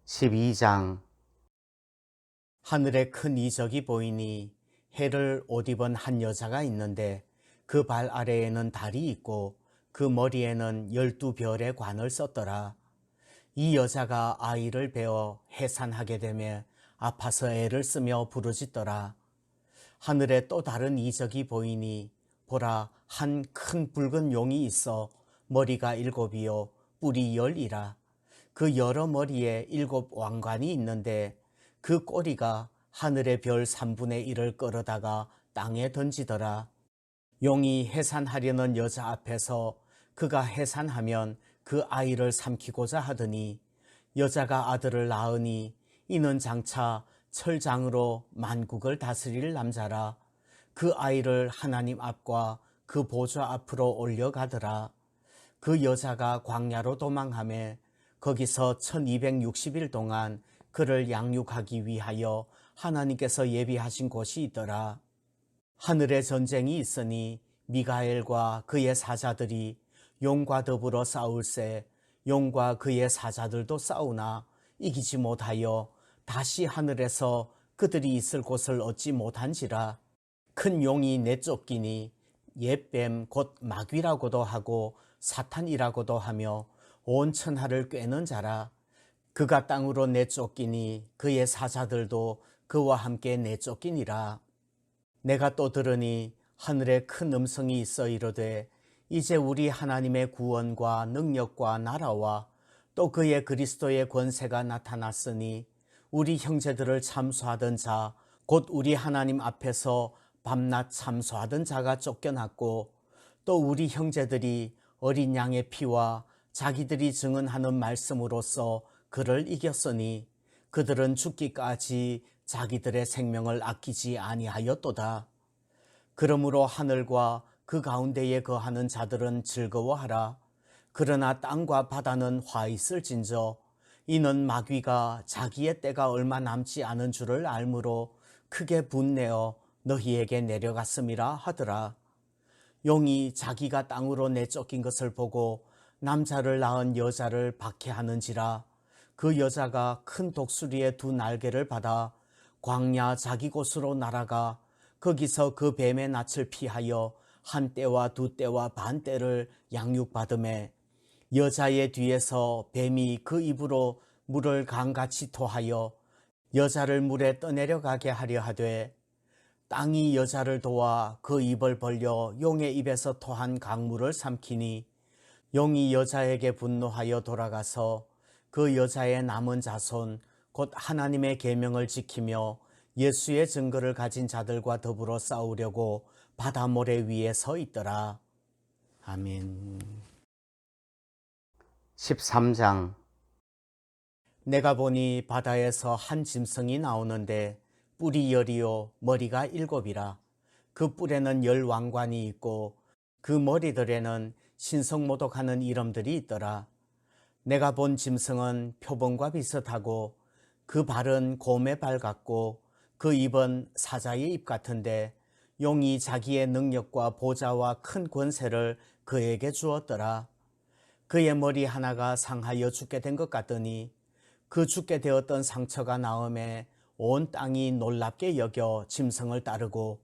[SPEAKER 2] 12장. 하늘에 큰 이적이 보이니 해를 옷 입은 한 여자가 있는데 그 발 아래에는 달이 있고 그 머리에는 12별의 관을 썼더라. 이 여자가 아이를 베어 해산하게 되며 아파서 애를 쓰며 부르짖더라. 하늘에 또 다른 이적이 보이니 보라 한 큰 붉은 용이 있어 머리가 7이요 뿔이 10이라. 그 여러 머리에 7 왕관이 있는데 그 꼬리가 하늘의 별 3분의 1을 끌어다가 땅에 던지더라. 용이 해산하려는 여자 앞에서 그가 해산하면 그 아이를 삼키고자 하더니 여자가 아들을 낳으니 이는 장차 철장으로 만국을 다스릴 남자라. 그 아이를 하나님 앞과 그 보좌 앞으로 올려가더라. 그 여자가 광야로 도망하며 거기서 1260일 동안 그를 양육하기 위하여 하나님께서 예비하신 곳이 있더라. 하늘에 전쟁이 있으니 미가엘과 그의 사자들이 용과 더불어 싸울새 용과 그의 사자들도 싸우나 이기지 못하여 다시 하늘에서 그들이 있을 곳을 얻지 못한지라. 큰 용이 내쫓기니 옛뱀 곧 마귀라고도 하고 사탄이라고도 하며 온 천하를 꿰는 자라. 그가 땅으로 내쫓기니 그의 사자들도 그와 함께 내쫓기니라. 내가 또 들으니 하늘에 큰 음성이 있어 이르되 이제 우리 하나님의 구원과 능력과 나라와 또 그의 그리스도의 권세가 나타났으니 우리 형제들을 참소하던 자 곧 우리 하나님 앞에서 밤낮 참소하던 자가 쫓겨났고 또 우리 형제들이 어린 양의 피와 자기들이 증언하는 말씀으로써 그를 이겼으니 그들은 죽기까지 자기들의 생명을 아끼지 아니하였도다. 그러므로 하늘과 그 가운데에 거하는 자들은 즐거워하라. 그러나 땅과 바다는 화 있을진저 이는 마귀가 자기의 때가 얼마 남지 않은 줄을 알므로 크게 분내어 너희에게 내려갔음이라 하더라. 용이 자기가 땅으로 내쫓긴 것을 보고 남자를 낳은 여자를 박해하는지라. 그 여자가 큰 독수리의 2 날개를 받아 광야 자기 곳으로 날아가 거기서 그 뱀의 낯을 피하여 1 떼와 2 떼와 반 떼를 양육받음에 여자의 뒤에서 뱀이 그 입으로 물을 강같이 토하여 여자를 물에 떠내려가게 하려 하되 땅이 여자를 도와 그 입을 벌려 용의 입에서 토한 강물을 삼키니 용이 여자에게 분노하여 돌아가서 그 여자의 남은 자손 곧 하나님의 계명을 지키며 예수의 증거를 가진 자들과 더불어 싸우려고 바다 모래 위에 서 있더라. 아멘. 13장. 내가 보니 바다에서 한 짐승이 나오는데 뿔이 10이요 머리가 7이라. 그 뿔에는 10 왕관이 있고 그 머리들에는 신성모독하는 이름들이 있더라. 내가 본 짐승은 표범과 비슷하고 그 발은 곰의 발 같고 그 입은 사자의 입 같은데 용이 자기의 능력과 보좌와 큰 권세를 그에게 주었더라. 그의 머리 하나가 상하여 죽게 된 것 같더니 그 죽게 되었던 상처가 나음에 온 땅이 놀랍게 여겨 짐승을 따르고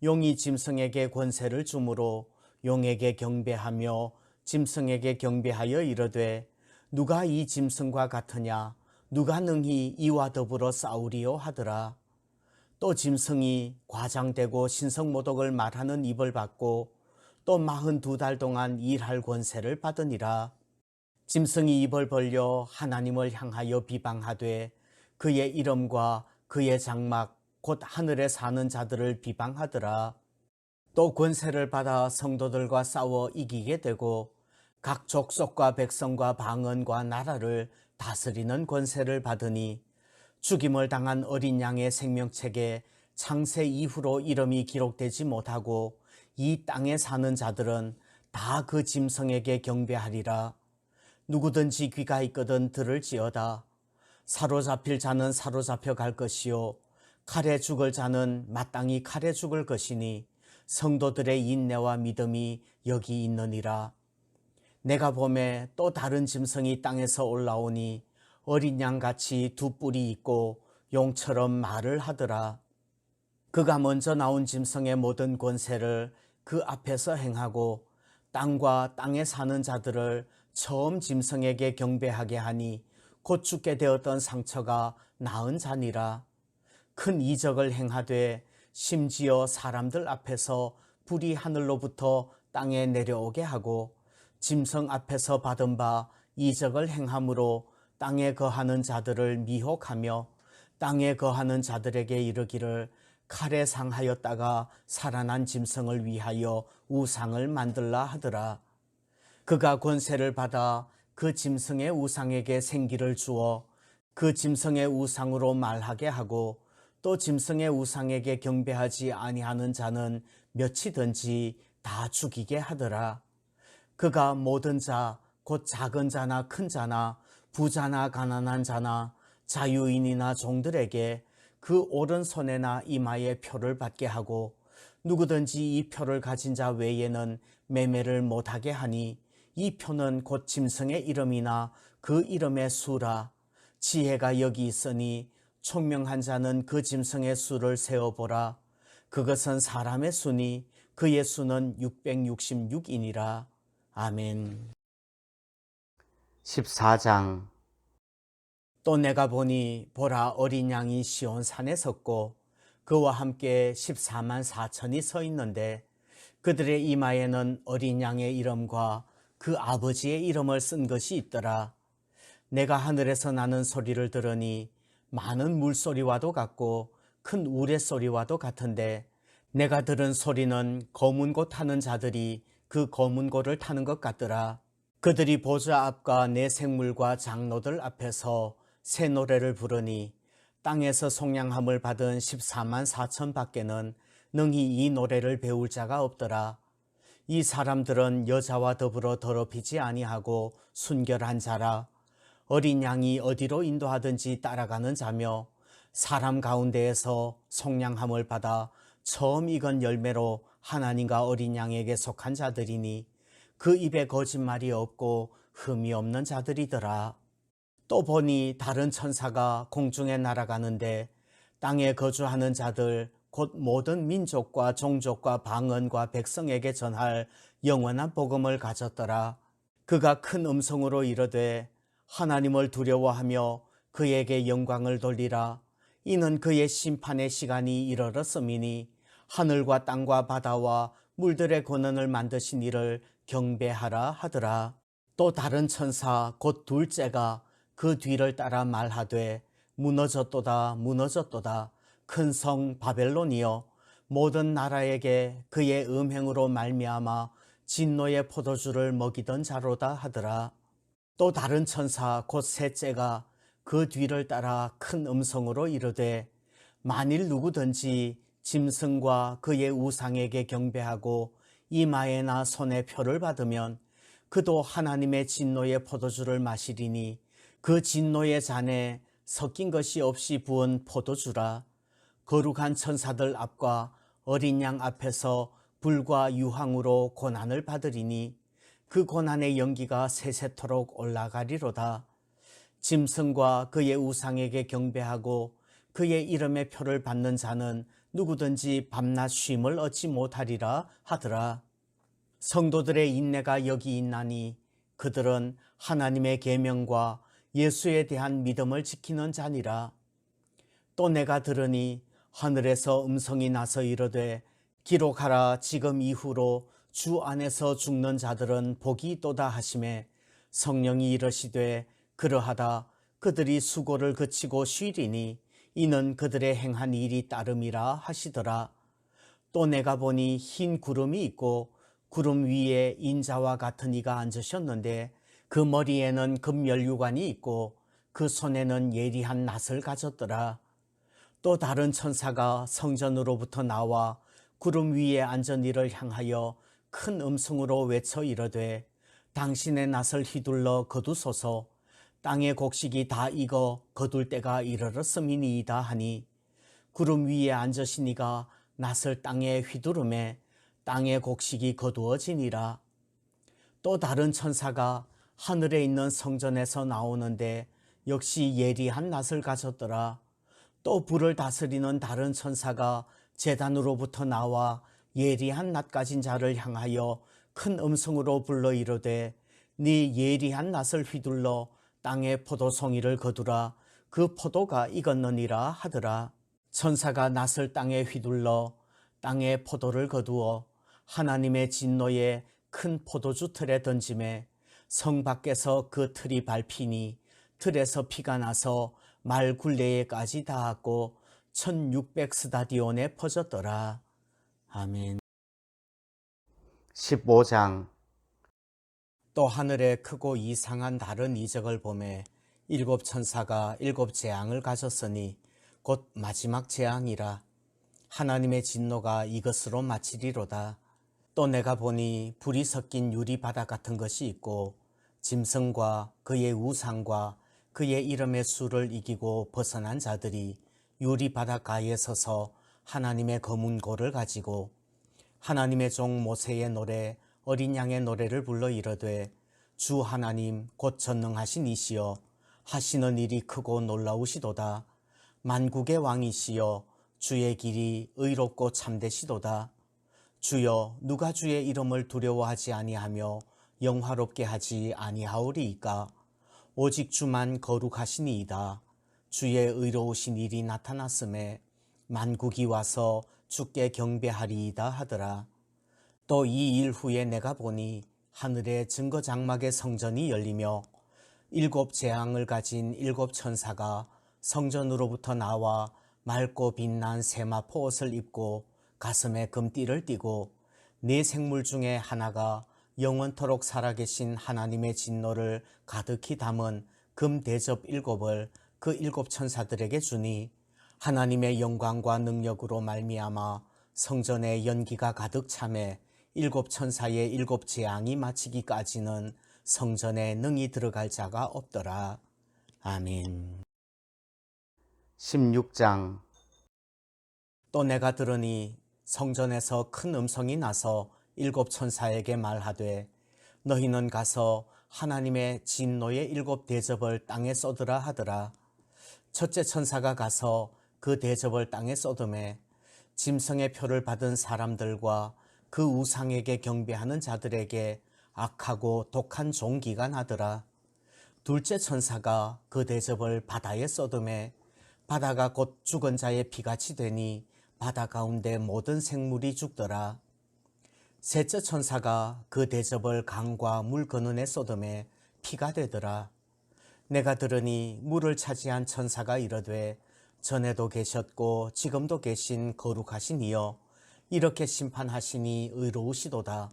[SPEAKER 2] 용이 짐승에게 권세를 주므로 용에게 경배하며 짐승에게 경배하여 이르되 누가 이 짐승과 같으냐 누가 능히 이와 더불어 싸우리요 하더라. 또 짐승이 과장되고 신성모독을 말하는 입을 받고 또 42달 동안 일할 권세를 받으니라. 짐승이 입을 벌려 하나님을 향하여 비방하되 그의 이름과 그의 장막 곧 하늘에 사는 자들을 비방하더라. 또 권세를 받아 성도들과 싸워 이기게 되고 각 족속과 백성과 방언과 나라를 다스리는 권세를 받으니 죽임을 당한 어린 양의 생명책에 창세 이후로 이름이 기록되지 못하고 이 땅에 사는 자들은 다 그 짐승에게 경배하리라. 누구든지 귀가 있거든 들을지어다. 사로잡힐 자는 사로잡혀 갈 것이요 칼에 죽을 자는 마땅히 칼에 죽을 것이니 성도들의 인내와 믿음이 여기 있느니라. 내가 보매 또 다른 짐승이 땅에서 올라오니 어린 양같이 두 뿔이 있고 용처럼 말을 하더라. 그가 먼저 나온 짐승의 모든 권세를 그 앞에서 행하고 땅과 땅에 사는 자들을 처음 짐승에게 경배하게 하니 곧 죽게 되었던 상처가 나은 자니라. 큰 이적을 행하되 심지어 사람들 앞에서 불이 하늘로부터 땅에 내려오게 하고 짐승 앞에서 받은 바 이적을 행함으로 땅에 거하는 자들을 미혹하며 땅에 거하는 자들에게 이르기를 칼에 상하였다가 살아난 짐승을 위하여 우상을 만들라 하더라. 그가 권세를 받아 그 짐승의 우상에게 생기를 주어 그 짐승의 우상으로 말하게 하고 또 짐승의 우상에게 경배하지 아니하는 자는 몇이든지 다 죽이게 하더라. 그가 모든 자 곧 작은 자나 큰 자나 부자나 가난한 자나 자유인이나 종들에게 그 오른손에나 이마에 표를 받게 하고 누구든지 이 표를 가진 자 외에는 매매를 못하게 하니 이 표는 곧 짐승의 이름이나 그 이름의 수라. 지혜가 여기 있으니 총명한 자는 그 짐승의 수를 세어보라. 그것은 사람의 수니 그의 수는 666이니라. 아멘. 14장. 또 내가 보니 보라 어린 양이 시온산에 섰고 그와 함께 14만 4천이 서 있는데 그들의 이마에는 어린 양의 이름과 그 아버지의 이름을 쓴 것이 있더라. 내가 하늘에서 나는 소리를 들으니 많은 물소리와도 같고 큰 우레소리와도 같은데 내가 들은 소리는 검은 고 타는 자들이 그 검은 고를 타는 것 같더라. 그들이 보좌 앞과 내 생물과 장로들 앞에서 새 노래를 부르니 땅에서 속량함을 받은 14만 4천 밖에는 능히 이 노래를 배울 자가 없더라. 이 사람들은 여자와 더불어 더럽히지 아니하고 순결한 자라. 어린 양이 어디로 인도하든지 따라가는 자며 사람 가운데에서 속량함을 받아 처음 익은 열매로 하나님과 어린 양에게 속한 자들이니 그 입에 거짓말이 없고 흠이 없는 자들이더라. 또 보니 다른 천사가 공중에 날아가는데 땅에 거주하는 자들 곧 모든 민족과 종족과 방언과 백성에게 전할 영원한 복음을 가졌더라. 그가 큰 음성으로 이르되 하나님을 두려워하며 그에게 영광을 돌리라. 이는 그의 심판의 시간이 이르렀음이니 하늘과 땅과 바다와 물들의 권원을 만드신 이를 경배하라 하더라. 또 다른 천사 곧 둘째가 그 뒤를 따라 말하되 무너졌도다 무너졌도다 큰 성 바벨론이여 모든 나라에게 그의 음행으로 말미암아 진노의 포도주를 먹이던 자로다 하더라. 또 다른 천사 곧 셋째가 그 뒤를 따라 큰 음성으로 이르되 만일 누구든지 짐승과 그의 우상에게 경배하고 이마에나 손에 표를 받으면 그도 하나님의 진노의 포도주를 마시리니 그 진노의 잔에 섞인 것이 없이 부은 포도주라. 거룩한 천사들 앞과 어린 양 앞에서 불과 유황으로 고난을 받으리니 그 고난의 연기가 세세토록 올라가리로다. 짐승과 그의 우상에게 경배하고 그의 이름의 표를 받는 자는 누구든지 밤낮 쉼을 얻지 못하리라 하더라. 성도들의 인내가 여기 있나니 그들은 하나님의 계명과 예수에 대한 믿음을 지키는 자니라. 또 내가 들으니 하늘에서 음성이 나서 이르되 기록하라. 지금 이후로 주 안에서 죽는 자들은 복이 있도다 하시매 성령이 이르시되 그러하다. 그들이 수고를 그치고 쉬리니 이는 그들의 행한 일이 따름이라 하시더라. 또 내가 보니 흰 구름이 있고 구름 위에 인자와 같은 이가 앉으셨는데 그 머리에는 금면류관이 있고 그 손에는 예리한 낫을 가졌더라. 또 다른 천사가 성전으로부터 나와 구름 위에 앉은 이를 향하여 큰 음성으로 외쳐 이르되 당신의 낫을 휘둘러 거두소서. 땅의 곡식이 다 익어 거둘 때가 이르렀음이니이다 하니 구름 위에 앉으신 이가 낫을 땅에 휘두르매 땅의 곡식이 거두어지니라. 또 다른 천사가 하늘에 있는 성전에서 나오는데 역시 예리한 낫을 가졌더라. 또 불을 다스리는 다른 천사가 제단으로부터 나와 예리한 낫 가진 자를 향하여 큰 음성으로 불러 이르되 네 예리한 낫을 휘둘러 땅의 포도송이를 거두라. 그 포도가 익었느니라 하더라. 천사가 낫을 땅에 휘둘러 땅의 포도를 거두어 하나님의 진노의 큰 포도주 틀에 던짐에 성 밖에서 그 틀이 밟히니 틀에서 피가 나서 말 굴레에까지 닿았고 1600스다디온에 퍼졌더라. 아멘. 15장. 또 하늘에 크고 이상한 다른 이적을 보매 일곱 천사가 일곱 재앙을 가졌으니 곧 마지막 재앙이라. 하나님의 진노가 이것으로 마치리로다. 또 내가 보니 불이 섞인 유리바다 같은 것이 있고 짐승과 그의 우상과 그의 이름의 수를 이기고 벗어난 자들이 유리바닷가에 서서 하나님의 검은 고를 가지고 하나님의 종 모세의 노래 어린 양의 노래를 불러 이르되 주 하나님 곧 전능하신 이시여 하시는 일이 크고 놀라우시도다. 만국의 왕이시여 주의 길이 의롭고 참되시도다. 주여 누가 주의 이름을 두려워하지 아니하며 영화롭게 하지 아니하오리이까. 오직 주만 거룩하시니이다. 주의 의로우신 일이 나타났음에 만국이 와서 주께 경배하리이다 하더라. 또 이 일 후에 내가 보니 하늘에 증거 장막의 성전이 열리며 일곱 재앙을 가진 일곱 천사가 성전으로부터 나와 맑고 빛난 세마포 옷을 입고 가슴에 금띠를 띠고 네 생물 중에 하나가 영원토록 살아계신 하나님의 진노를 가득히 담은 금 대접 일곱을 그 일곱 천사들에게 주니 하나님의 영광과 능력으로 말미암아 성전에 연기가 가득 차매 일곱 천사의 일곱 재앙이 마치기까지는 성전에 능히 들어갈 자가 없더라. 아멘. 16장. 또 내가 들으니 성전에서 큰 음성이 나서 일곱 천사에게 말하되 너희는 가서 하나님의 진노의 일곱 대접을 땅에 쏟으라 하더라. 첫째 천사가 가서 그 대접을 땅에 쏟음에 짐승의 표를 받은 사람들과 그 우상에게 경배하는 자들에게 악하고 독한 종기가 나더라. 둘째 천사가 그 대접을 바다에 쏟음에 바다가 곧 죽은 자의 피같이 되니 바다 가운데 모든 생물이 죽더라. 셋째 천사가 그 대접을 강과 물 근원에 쏟음에 피가 되더라. 내가 들으니 물을 차지한 천사가 이르되 전에도 계셨고 지금도 계신 거룩하신 이여 이렇게 심판하시니 의로우시도다.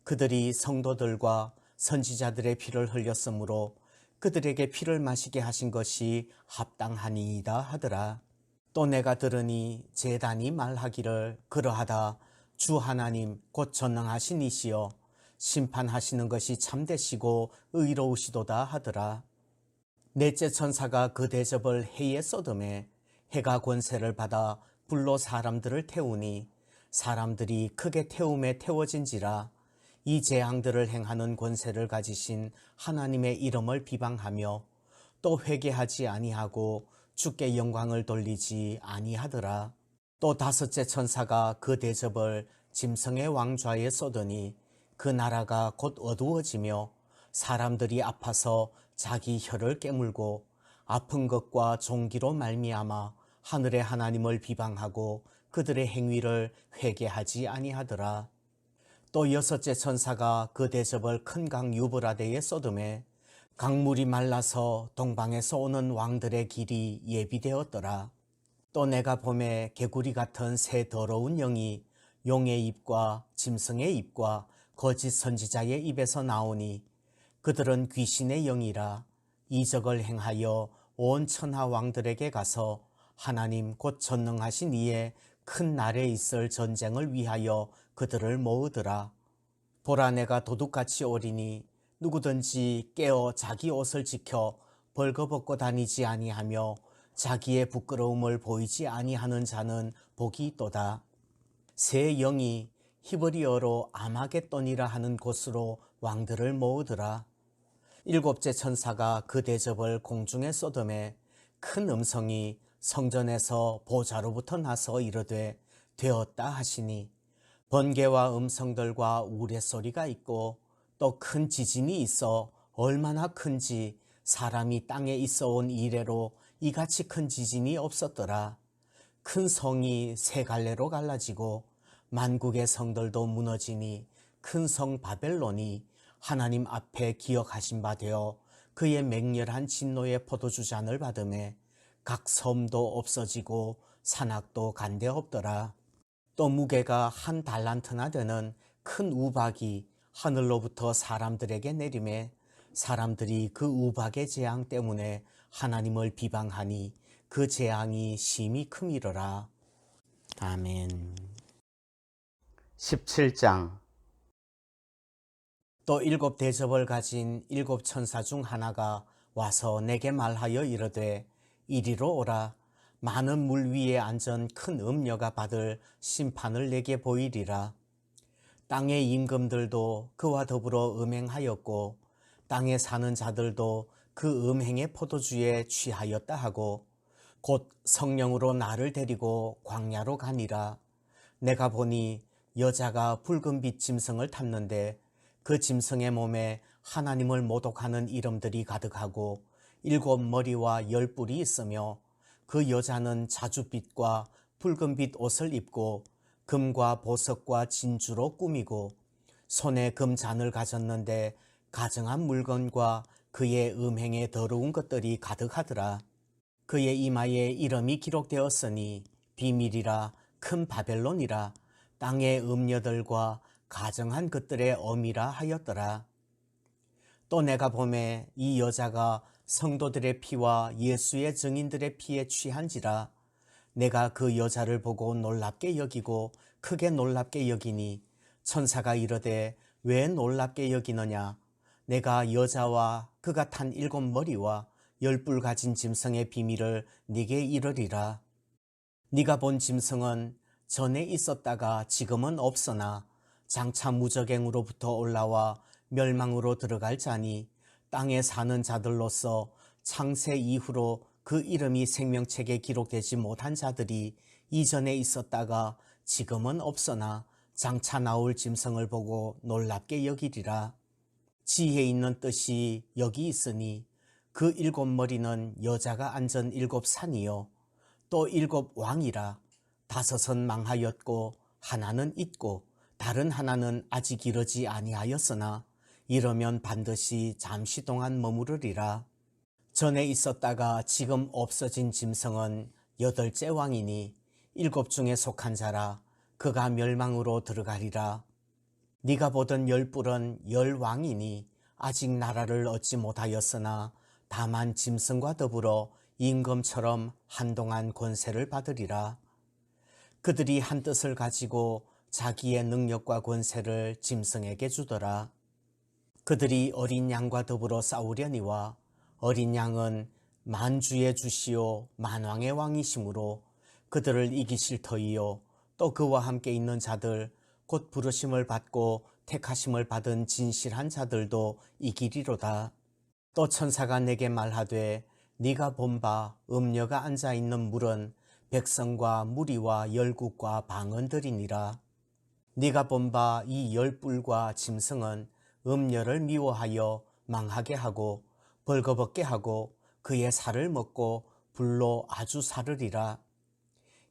[SPEAKER 2] 그들이 성도들과 선지자들의 피를 흘렸으므로 그들에게 피를 마시게 하신 것이 합당하니이다 하더라. 또 내가 들으니 제단이 말하기를 그러하다. 주 하나님 곧 전능하신 이시여 심판하시는 것이 참되시고 의로우시도다 하더라. 넷째 천사가 그 대접을 해에 쏟음에 해가 권세를 받아 불로 사람들을 태우니 사람들이 크게 태움에 태워진지라. 이 재앙들을 행하는 권세를 가지신 하나님의 이름을 비방하며 또 회개하지 아니하고 주께 영광을 돌리지 아니하더라. 또 다섯째 천사가 그 대접을 짐승의 왕좌에 쏟으니 그 나라가 곧 어두워지며 사람들이 아파서 자기 혀를 깨물고 아픈 것과 종기로 말미암아 하늘의 하나님을 비방하고 그들의 행위를 회개하지 아니하더라. 또 여섯째 천사가 그 대접을 큰 강 유브라데에 쏟음에 강물이 말라서 동방에서 오는 왕들의 길이 예비되었더라. 또 내가 봄에 개구리 같은 새 더러운 영이 용의 입과 짐승의 입과 거짓 선지자의 입에서 나오니 그들은 귀신의 영이라 이적을 행하여 온 천하 왕들에게 가서 하나님 곧 전능하신 이의 큰 날에 있을 전쟁을 위하여 그들을 모으더라. 보라, 내가 도둑같이 오리니 누구든지 깨어 자기 옷을 지켜 벌거벗고 다니지 아니하며 자기의 부끄러움을 보이지 아니하는 자는 복이 있도다. 새 영이 히브리어로 아마겟돈이라 하는 곳으로 왕들을 모으더라. 일곱째 천사가 그 대접을 공중에 쏟음에 큰 음성이 성전에서 보좌로부터 나서 이르되 되었다 하시니 번개와 음성들과 우레소리가 있고 또 큰 지진이 있어 얼마나 큰지 사람이 땅에 있어 온 이래로 이같이 큰 지진이 없었더라. 큰 성이 세 갈래로 갈라지고 만국의 성들도 무너지니 큰 성 바벨론이 하나님 앞에 기억하신 바 되어 그의 맹렬한 진노의 포도주 잔을 받음에 각 섬도 없어지고 산악도 간데 없더라. 또 무게가 한 달란트나 되는 큰 우박이 하늘로부터 사람들에게 내림에 사람들이 그 우박의 재앙 때문에 하나님을 비방하니 그 재앙이 심히 크미러라. 아멘. 17장. 또 일곱 대접을 가진 일곱 천사 중 하나가 와서 내게 말하여 이르되 이리로 오라. 많은 물 위에 앉은 큰 음녀가 받을 심판을 내게 보이리라. 땅의 임금들도 그와 더불어 음행하였고 땅에 사는 자들도 그 음행의 포도주에 취하였다 하고 곧 성령으로 나를 데리고 광야로 가니라. 내가 보니 여자가 붉은빛 짐승을 탔는데 그 짐승의 몸에 하나님을 모독하는 이름들이 가득하고 일곱 머리와 열 뿔이 있으며 그 여자는 자줏빛과 붉은빛 옷을 입고 금과 보석과 진주로 꾸미고 손에 금잔을 가졌는데 가증한 물건과 그의 음행의 더러운 것들이 가득하더라. 그의 이마에 이름이 기록되었으니 비밀이라 큰 바벨론이라 땅의 음녀들과 가증한 것들의 어미라 하였더라. 또 내가 보매 이 여자가 성도들의 피와 예수의 증인들의 피에 취한지라. 내가 그 여자를 보고 놀랍게 여기고 크게 놀랍게 여기니 천사가 이르되 왜 놀랍게 여기느냐. 내가 여자와 그가 탄 일곱 머리와 열 뿔 가진 짐승의 비밀을 네게 이르리라. 네가 본 짐승은 전에 있었다가 지금은 없으나 장차 무저갱으로부터 올라와 멸망으로 들어갈 자니 땅에 사는 자들로서 창세 이후로 그 이름이 생명책에 기록되지 못한 자들이 이전에 있었다가 지금은 없으나 장차 나올 짐승을 보고 놀랍게 여기리라. 지혜 있는 뜻이 여기 있으니 그 일곱 머리는 여자가 앉은 일곱 산이요 또 일곱 왕이라. 다섯은 망하였고 하나는 있고 다른 하나는 아직 이르지 아니하였으나 이러면 반드시 잠시 동안 머무르리라. 전에 있었다가 지금 없어진 짐승은 여덟째 왕이니 일곱 중에 속한 자라. 그가 멸망으로 들어가리라. 네가 보던 열 뿔은 열 왕이니 아직 나라를 얻지 못하였으나 다만 짐승과 더불어 임금처럼 한동안 권세를 받으리라. 그들이 한 뜻을 가지고 자기의 능력과 권세를 짐승에게 주더라. 그들이 어린 양과 더불어 싸우려니와 어린 양은 만주의 주시오 만왕의 왕이시므로 그들을 이기실 터이요 또 그와 함께 있는 자들 곧 부르심을 받고 택하심을 받은 진실한 자들도 이기리로다. 또 천사가 내게 말하되 네가 본 바 음녀가 앉아있는 물은 백성과 무리와 열국과 방언들이니라. 네가 본 바 이 열불과 짐승은 음녀를 미워하여 망하게 하고 벌거벗게 하고 그의 살을 먹고 불로 아주 사르리라.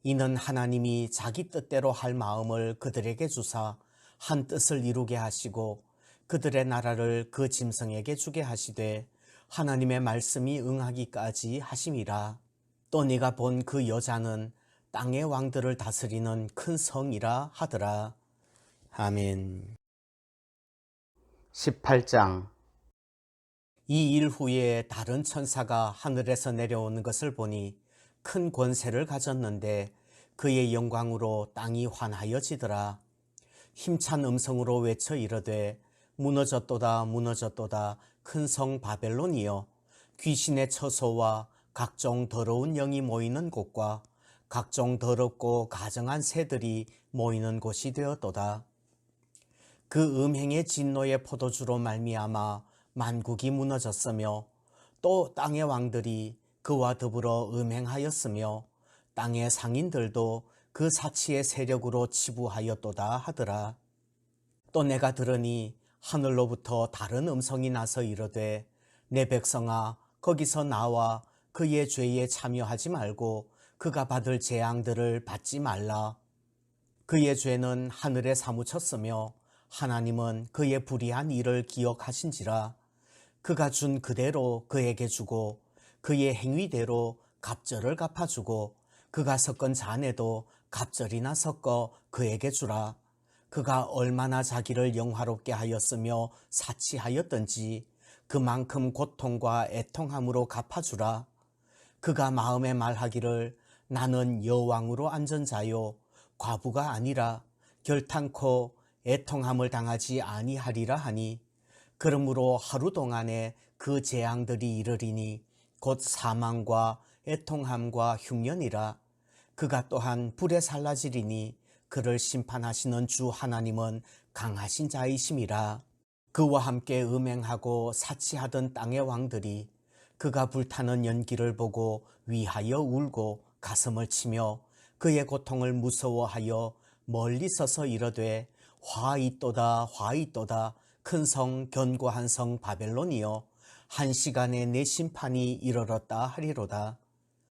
[SPEAKER 2] 이는 하나님이 자기 뜻대로 할 마음을 그들에게 주사 한 뜻을 이루게 하시고 그들의 나라를 그 짐승에게 주게 하시되 하나님의 말씀이 응하기까지 하심이라. 또 네가 본 그 여자는 땅의 왕들을 다스리는 큰 성이라 하더라. 아멘. 18장. 이 일 후에 다른 천사가 하늘에서 내려오는 것을 보니 큰 권세를 가졌는데 그의 영광으로 땅이 환하여지더라. 힘찬 음성으로 외쳐 이르되 무너졌도다 무너졌도다 큰 성 바벨론이여, 귀신의 처소와 각종 더러운 영이 모이는 곳과 각종 더럽고 가증한 새들이 모이는 곳이 되었도다. 그 음행의 진노의 포도주로 말미암아 만국이 무너졌으며 또 땅의 왕들이 그와 더불어 음행하였으며 땅의 상인들도 그 사치의 세력으로 치부하였도다 하더라. 또 내가 들으니 하늘로부터 다른 음성이 나서 이르되 내 백성아 거기서 나와 그의 죄에 참여하지 말고 그가 받을 재앙들을 받지 말라. 그의 죄는 하늘에 사무쳤으며 하나님은 그의 불의한 일을 기억하신지라. 그가 준 그대로 그에게 주고 그의 행위대로 갑절을 갚아주고 그가 섞은 잔에도 갑절이나 섞어 그에게 주라. 그가 얼마나 자기를 영화롭게 하였으며 사치하였던지 그만큼 고통과 애통함으로 갚아주라. 그가 마음에 말하기를 나는 여왕으로 앉은 자요 과부가 아니라 결탄코 애통함을 당하지 아니하리라 하니, 그러므로 하루 동안에 그 재앙들이 이르리니 곧 사망과 애통함과 흉년이라. 그가 또한 불에 살라지리니 그를 심판하시는 주 하나님은 강하신 자이심이라. 그와 함께 음행하고 사치하던 땅의 왕들이 그가 불타는 연기를 보고 위하여 울고 가슴을 치며 그의 고통을 무서워하여 멀리 서서 이르되 화 있도다 화 있도다 큰 성 견고한 성 바벨론이여, 한 시간에 내 심판이 이르렀다 하리로다.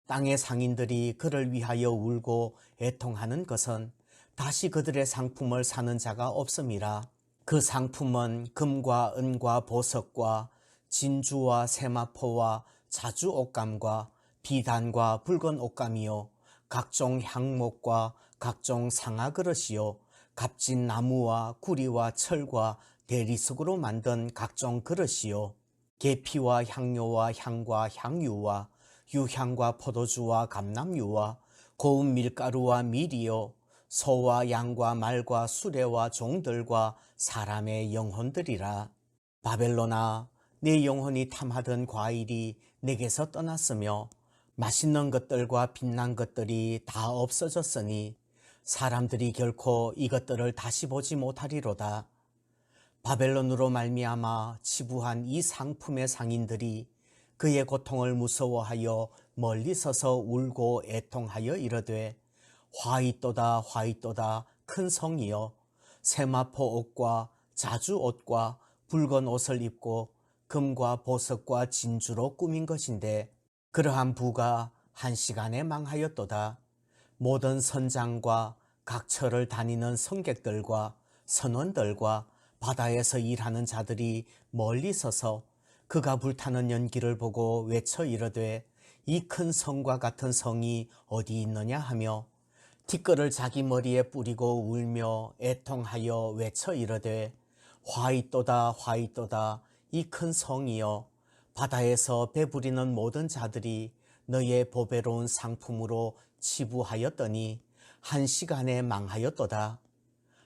[SPEAKER 2] 땅의 상인들이 그를 위하여 울고 애통하는 것은 다시 그들의 상품을 사는 자가 없음이라. 그 상품은 금과 은과 보석과 진주와 세마포와 자주 옷감과 비단과 붉은 옷감이요 각종 향목과 각종 상아 그릇이요 값진 나무와 구리와 철과 대리석으로 만든 각종 그릇이요 계피와 향료와 향과 향유와 유향과 포도주와 감람유와 고운 밀가루와 밀이요 소와 양과 말과 수레와 종들과 사람의 영혼들이라. 바벨론아, 내 영혼이 탐하던 과일이 내게서 떠났으며 맛있는 것들과 빛난 것들이 다 없어졌으니 사람들이 결코 이것들을 다시 보지 못하리로다. 바벨론으로 말미암아 치부한 이 상품의 상인들이 그의 고통을 무서워하여 멀리 서서 울고 애통하여 이르되 화 있도다 화 있도다 큰 성이여, 세마포 옷과 자주 옷과 붉은 옷을 입고 금과 보석과 진주로 꾸민 것인데 그러한 부가 한 시간에 망하였도다. 모든 선장과 각처를 다니는 성객들과 선원들과 바다에서 일하는 자들이 멀리 서서 그가 불타는 연기를 보고 외쳐 이르되 이 큰 성과 같은 성이 어디 있느냐 하며 티끌을 자기 머리에 뿌리고 울며 애통하여 외쳐 이르되 화 있도다 화 있도다 이 큰 성이여, 바다에서 배부리는 모든 자들이 너의 보배로운 상품으로 치부하였더니 한 시간에 망하였도다.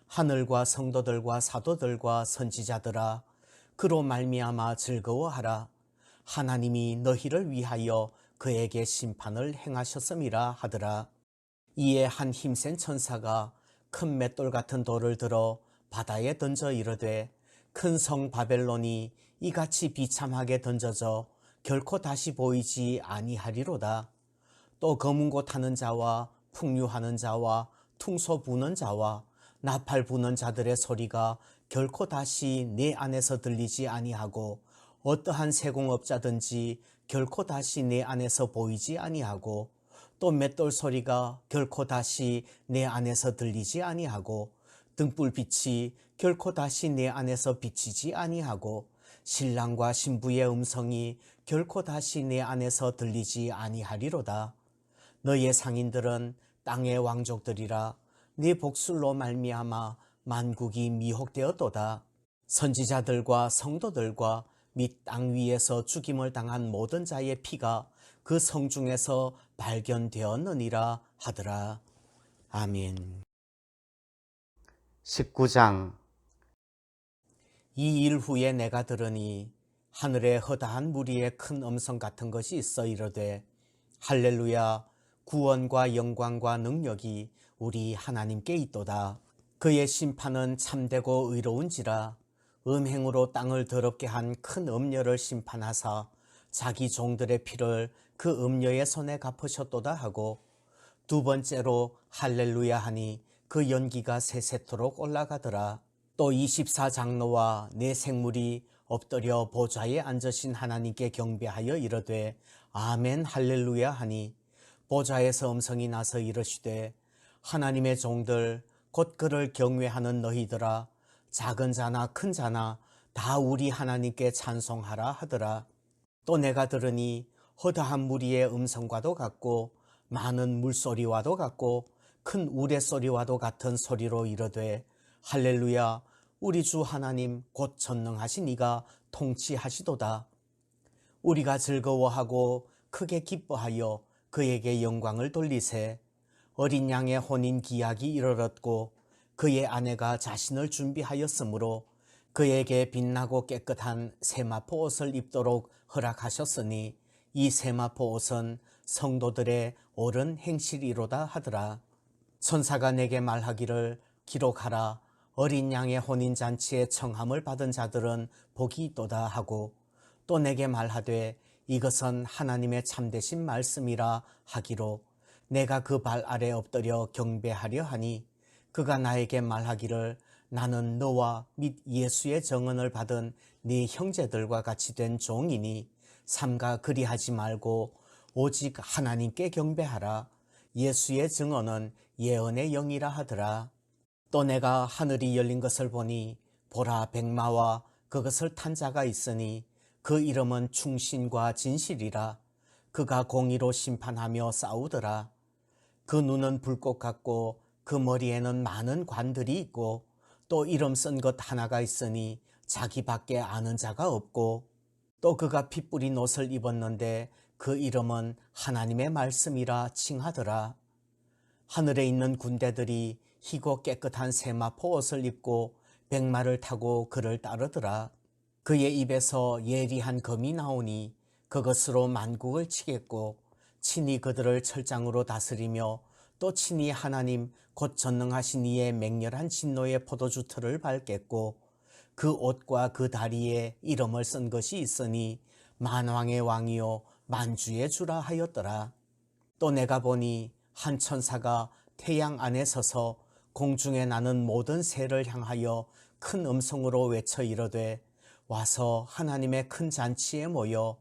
[SPEAKER 2] 하늘과 성도들과 사도들과 선지자들아, 그로 말미암아 즐거워하라. 하나님이 너희를 위하여 그에게 심판을 행하셨음이라 하더라. 이에 한 힘센 천사가 큰 맷돌 같은 돌을 들어 바다에 던져 이르되 큰 성 바벨론이 이같이 비참하게 던져져 결코 다시 보이지 아니하리로다. 또 검은 곳 타는 자와 풍류하는 자와 퉁소 부는 자와 나팔 부는 자들의 소리가 결코 다시 내 안에서 들리지 아니하고 어떠한 세공업자든지 결코 다시 내 안에서 보이지 아니하고 또 맷돌 소리가 결코 다시 내 안에서 들리지 아니하고 등불빛이 결코 다시 내 안에서 비치지 아니하고 신랑과 신부의 음성이 결코 다시 내 안에서 들리지 아니하리로다. 너의 상인들은 땅의 왕족들이라. 네 복술로 말미암아 만국이 미혹되었도다. 선지자들과 성도들과 및 땅 위에서 죽임을 당한 모든 자의 피가 그 성중에서 발견되었느니라 하더라. 아멘. 19장. 이 일 후에 내가 들으니 하늘에 허다한 무리의 큰 음성 같은 것이 있어 이르되 할렐루야, 구원과 영광과 능력이 우리 하나님께 있도다. 그의 심판은 참되고 의로운지라. 음행으로 땅을 더럽게 한 큰 음녀를 심판하사 자기 종들의 피를 그 음녀의 손에 갚으셨도다 하고, 두 번째로 할렐루야 하니 그 연기가 세세토록 올라가더라. 또 24장로와 네 생물이 엎드려 보좌에 앉으신 하나님께 경배하여 이르되 아멘 할렐루야 하니, 보좌에서 음성이 나서 이르시되 하나님의 종들 곧 그를 경외하는 너희들아, 작은 자나 큰 자나 다 우리 하나님께 찬송하라 하더라. 또 내가 들으니 허다한 무리의 음성과도 같고 많은 물소리와도 같고 큰 우레소리와도 같은 소리로 이르되 할렐루야, 우리 주 하나님 곧 전능하신 이가 통치하시도다. 우리가 즐거워하고 크게 기뻐하여 그에게 영광을 돌리세. 어린 양의 혼인 기약이 이르렀고 그의 아내가 자신을 준비하였으므로 그에게 빛나고 깨끗한 세마포 옷을 입도록 허락하셨으니 이 세마포 옷은 성도들의 옳은 행실이로다 하더라. 천사가 내게 말하기를 기록하라. 어린 양의 혼인잔치에 청함을 받은 자들은 복이 있도다 하고, 또 내게 말하되 이것은 하나님의 참되신 말씀이라 하기로 내가 그 발 아래 엎드려 경배하려 하니, 그가 나에게 말하기를 나는 너와 및 예수의 정언을 받은 네 형제들과 같이 된 종이니 삼가 그리하지 말고 오직 하나님께 경배하라. 예수의 증언은 예언의 영이라 하더라. 또 내가 하늘이 열린 것을 보니 보라, 백마와 그것을 탄 자가 있으니 그 이름은 충신과 진실이라. 그가 공의로 심판하며 싸우더라. 그 눈은 불꽃 같고 그 머리에는 많은 관들이 있고 또 이름 쓴 것 하나가 있으니 자기밖에 아는 자가 없고, 또 그가 피 뿌린 옷을 입었는데 그 이름은 하나님의 말씀이라 칭하더라. 하늘에 있는 군대들이 희고 깨끗한 세마포 옷을 입고 백마를 타고 그를 따르더라. 그의 입에서 예리한 검이 나오니 그것으로 만국을 치겠고 친히 그들을 철장으로 다스리며 또 친히 하나님 곧 전능하신 이의 맹렬한 진노의 포도주 틀을 밟겠고, 그 옷과 그 다리에 이름을 쓴 것이 있으니 만왕의 왕이요 만주의 주라 하였더라. 또 내가 보니 한 천사가 태양 안에 서서 공중에 나는 모든 새를 향하여 큰 음성으로 외쳐 이르되 와서 하나님의 큰 잔치에 모여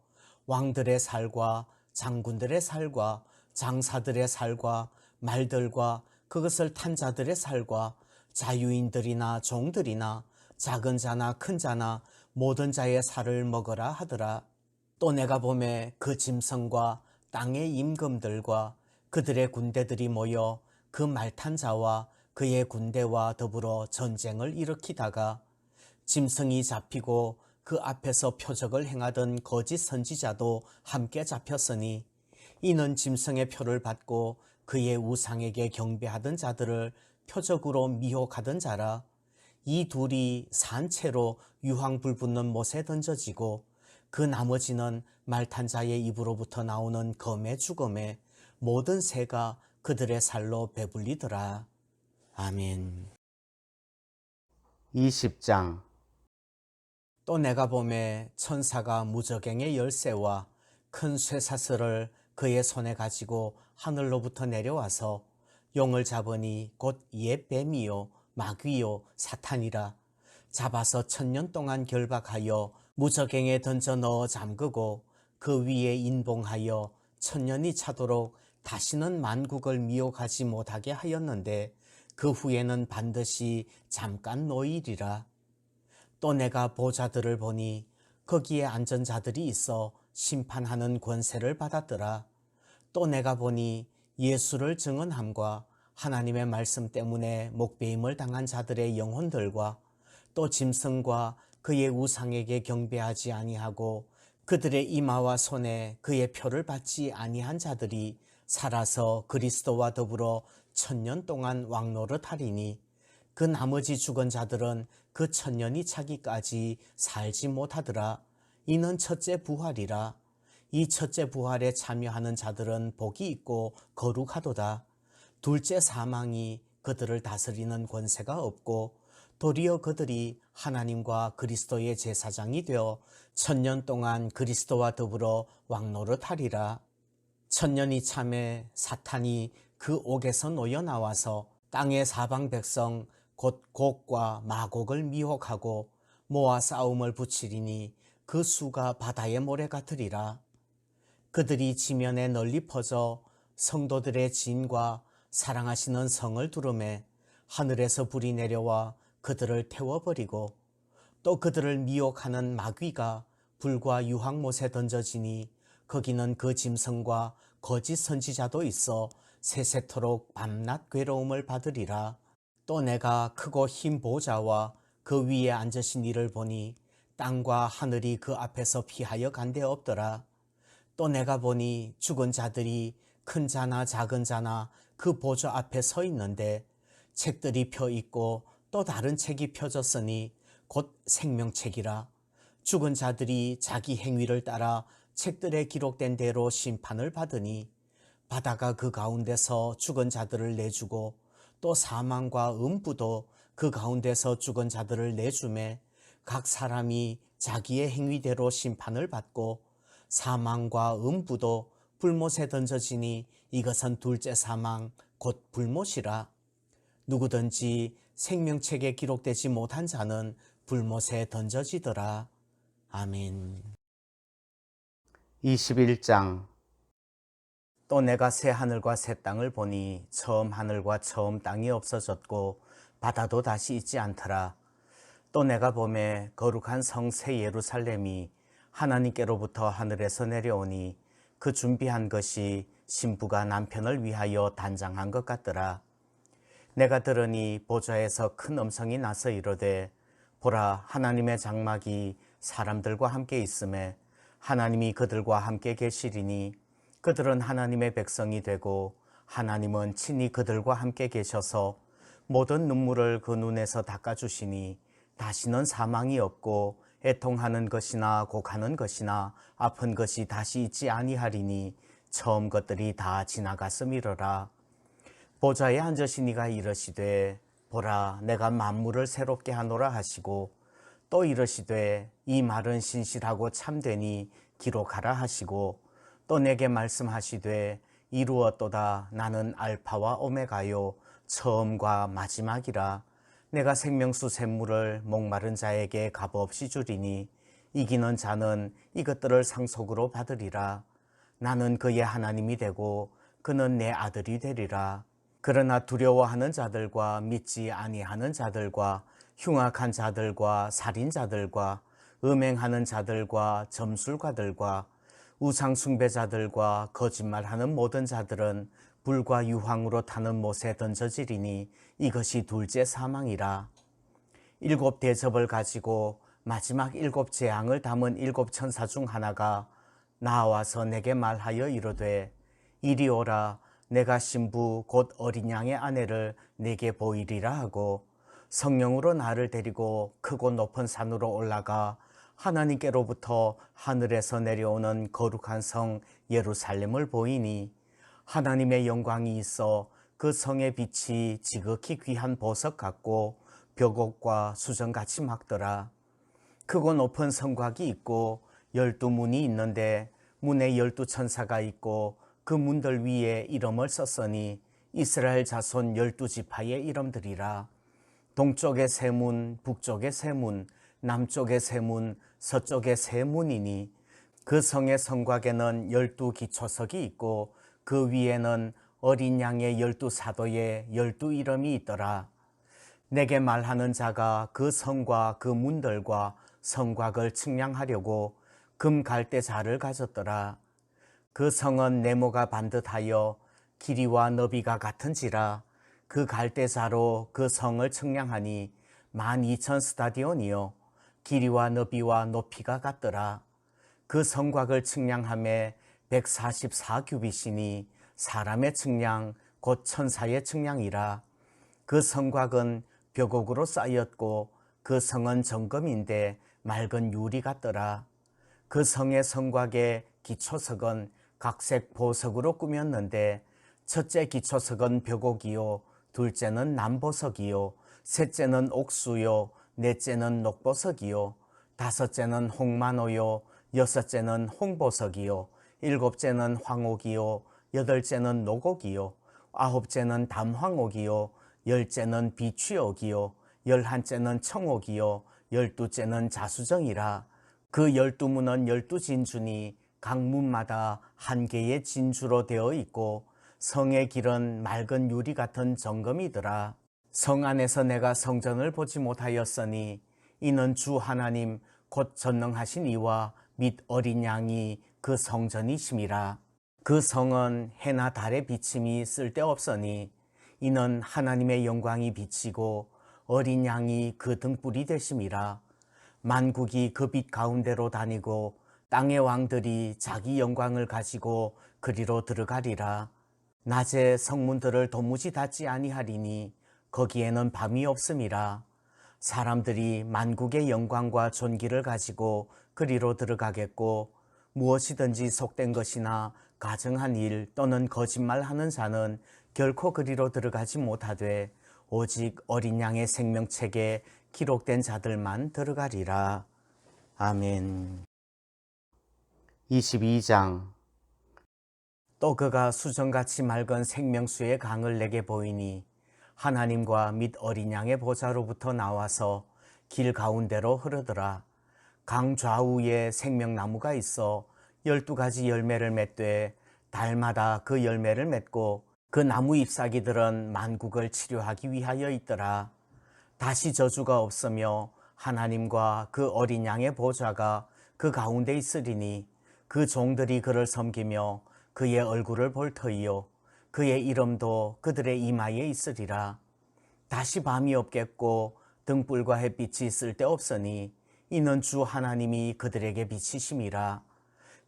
[SPEAKER 2] 왕들의 살과 장군들의 살과 장사들의 살과 말들과 그것을 탄 자들의 살과 자유인들이나 종들이나 작은 자나 큰 자나 모든 자의 살을 먹으라 하더라. 또 내가 보매 그 짐승과 땅의 임금들과 그들의 군대들이 모여 그 말탄 자와 그의 군대와 더불어 전쟁을 일으키다가 짐승이 잡히고 그 앞에서 표적을 행하던 거짓 선지자도 함께 잡혔으니, 이는 짐승의 표를 받고 그의 우상에게 경배하던 자들을 표적으로 미혹하던 자라. 이 둘이 산채로 유황불 붙는 못에 던져지고 그 나머지는 말탄 자의 입으로부터 나오는 검의 죽음에 모든 새가 그들의 살로 배불리더라. 아멘. 20장. 또 내가 보매 천사가 무저갱의 열쇠와 큰 쇠사슬을 그의 손에 가지고 하늘로부터 내려와서 용을 잡으니 곧 옛 뱀이요 마귀요 사탄이라. 잡아서 1000년 동안 결박하여 무저갱에 던져 넣어 잠그고 그 위에 인봉하여 1000년이 차도록 다시는 만국을 미혹하지 못하게 하였는데 그 후에는 반드시 잠깐 노일이라. 또 내가 보좌들을 보니 거기에 앉은 자들이 있어 심판하는 권세를 받았더라. 또 내가 보니 예수를 증언함과 하나님의 말씀 때문에 목배임을 당한 자들의 영혼들과 또 짐승과 그의 우상에게 경배하지 아니하고 그들의 이마와 손에 그의 표를 받지 아니한 자들이 살아서 그리스도와 더불어 1000년 동안 왕노릇하리니 그 나머지 죽은 자들은 그 1000년이 차기까지 살지 못하더라. 이는 첫째 부활이라. 이 첫째 부활에 참여하는 자들은 복이 있고 거룩하도다. 둘째 사망이 그들을 다스리는 권세가 없고 도리어 그들이 하나님과 그리스도의 제사장이 되어 1000년 동안 그리스도와 더불어 왕노릇하리라. 1000년이 참에 사탄이 그 옥에서 놓여 나와서 땅의 사방 백성 곧 곡과 마곡을 미혹하고 모아 싸움을 붙이리니 그 수가 바다의 모래 같으리라. 그들이 지면에 널리 퍼져 성도들의 진과 사랑하시는 성을 두르매 하늘에서 불이 내려와 그들을 태워버리고 또 그들을 미혹하는 마귀가 불과 유황못에 던져지니 거기는 그 짐승과 거짓 선지자도 있어 세세토록 밤낮 괴로움을 받으리라. 또 내가 크고 흰 보좌와 그 위에 앉으신 이를 보니 땅과 하늘이 그 앞에서 피하여 간데 없더라. 또 내가 보니 죽은 자들이 큰 자나 작은 자나 그 보좌 앞에 서 있는데 책들이 펴 있고 또 다른 책이 펴졌으니 곧 생명책이라. 죽은 자들이 자기 행위를 따라 책들에 기록된 대로 심판을 받으니 바다가 그 가운데서 죽은 자들을 내주고 또 사망과 음부도 그 가운데서 죽은 자들을 내주매 각 사람이 자기의 행위대로 심판을 받고 사망과 음부도 불못에 던져지니 이것은 둘째 사망 곧 불못이라. 누구든지 생명책에 기록되지 못한 자는 불못에 던져지더라. 아멘. 21장. 또 내가 새 하늘과 새 땅을 보니 처음 하늘과 처음 땅이 없어졌고 바다도 다시 있지 않더라. 또 내가 보매 거룩한 성 새 예루살렘이 하나님께로부터 하늘에서 내려오니 그 준비한 것이 신부가 남편을 위하여 단장한 것 같더라. 내가 들으니 보좌에서 큰 음성이 나서 이르되 보라, 하나님의 장막이 사람들과 함께 있음에 하나님이 그들과 함께 계시리니 그들은 하나님의 백성이 되고 하나님은 친히 그들과 함께 계셔서 모든 눈물을 그 눈에서 닦아주시니 다시는 사망이 없고 애통하는 것이나 곡하는 것이나 아픈 것이 다시 있지 아니하리니 처음 것들이 다 지나갔음이러라. 보좌에 앉으신 이가 이르시되 보라, 내가 만물을 새롭게 하노라 하시고 또 이르시되 이 말은 신실하고 참되니 기록하라 하시고 또 내게 말씀하시되 이루었도다. 나는 알파와 오메가요 처음과 마지막이라. 내가 생명수 샘물을 목마른 자에게 값없이 주리니 이기는 자는 이것들을 상속으로 받으리라. 나는 그의 하나님이 되고 그는 내 아들이 되리라. 그러나 두려워하는 자들과 믿지 아니하는 자들과 흉악한 자들과 살인자들과 음행하는 자들과 점술가들과 우상 숭배자들과 거짓말하는 모든 자들은 불과 유황으로 타는 못에 던져지리니 이것이 둘째 사망이라. 7 대접을 가지고 마지막 7 재앙을 담은 7 천사 중 하나가 나와서 내게 말하여 이르되 이리 오라. 내가 신부 곧 어린 양의 아내를 내게 보이리라 하고 성령으로 나를 데리고 크고 높은 산으로 올라가 하나님께로부터 하늘에서 내려오는 거룩한 성 예루살렘을 보이니 하나님의 영광이 있어 그 성의 빛이 지극히 귀한 보석 같고 벽옥과 수정같이 막더라. 크고 높은 성곽이 있고 12문이 있는데 문에 12천사가 있고 그 문들 위에 이름을 썼으니 이스라엘 자손 12지파의 이름들이라. 동쪽의 세 문, 북쪽의 세 문, 남쪽의 세 문, 서쪽의 세 문이니 그 성의 성곽에는 12기초석이 있고 그 위에는 어린 양의 12사도의 12이름이 있더라. 내게 말하는 자가 그 성과 그 문들과 성곽을 측량하려고 금 갈대자를 가졌더라. 그 성은 네모가 반듯하여 길이와 너비가 같은지라. 그 갈대자로 그 성을 측량하니 12,000스타디온이요 길이와 너비와 높이가 같더라. 그 성곽을 측량함에 144규빗이니 사람의 측량 곧 천사의 측량이라. 그 성곽은 벽옥으로 쌓였고 그 성은 정금인데 맑은 유리 같더라. 그 성의 성곽의 기초석은 각색 보석으로 꾸몄는데 첫째 기초석은 벽옥이요 둘째는 남보석이요 셋째는 옥수요 넷째는 녹보석이요 다섯째는 홍만호요 여섯째는 홍보석이요 일곱째는 황옥이요 여덟째는 녹옥이요 아홉째는 담황옥이요 열째는 비취옥이요 열한째는 청옥이요 열두째는 자수정이라. 그 12문은 12진주니 각 문마다 한 개의 진주로 되어 있고 성의 길은 맑은 유리 같은 정금이더라. 성 안에서 내가 성전을 보지 못하였으니 이는 주 하나님 곧 전능하신 이와 및 어린 양이 그 성전이심이라. 그 성은 해나 달의 비침이 쓸데없으니 이는 하나님의 영광이 비치고 어린 양이 그 등불이 되심이라. 만국이 그 빛 가운데로 다니고 땅의 왕들이 자기 영광을 가지고 그리로 들어가리라. 낮에 성문들을 도무지 닫지 아니하리니 거기에는 밤이 없음이라. 사람들이 만국의 영광과 존귀를 가지고 그리로 들어가겠고 무엇이든지 속된 것이나 가증한 일 또는 거짓말하는 자는 결코 그리로 들어가지 못하되 오직 어린 양의 생명책에 기록된 자들만 들어가리라. 아멘. 22장. 또 그가 수정같이 맑은 생명수의 강을 내게 보이니 하나님과 및 어린 양의 보좌로부터 나와서 길 가운데로 흐르더라. 강 좌우에 생명나무가 있어 12가지 열매를 맺되 달마다 그 열매를 맺고 그 나무 잎사귀들은 만국을 치료하기 위하여 있더라. 다시 저주가 없으며 하나님과 그 어린 양의 보좌가 그 가운데 있으리니 그 종들이 그를 섬기며 그의 얼굴을 볼 터이요 그의 이름도 그들의 이마에 있으리라. 다시 밤이 없겠고 등불과 햇빛이 쓸데없으니 이는 주 하나님이 그들에게 비치심이라.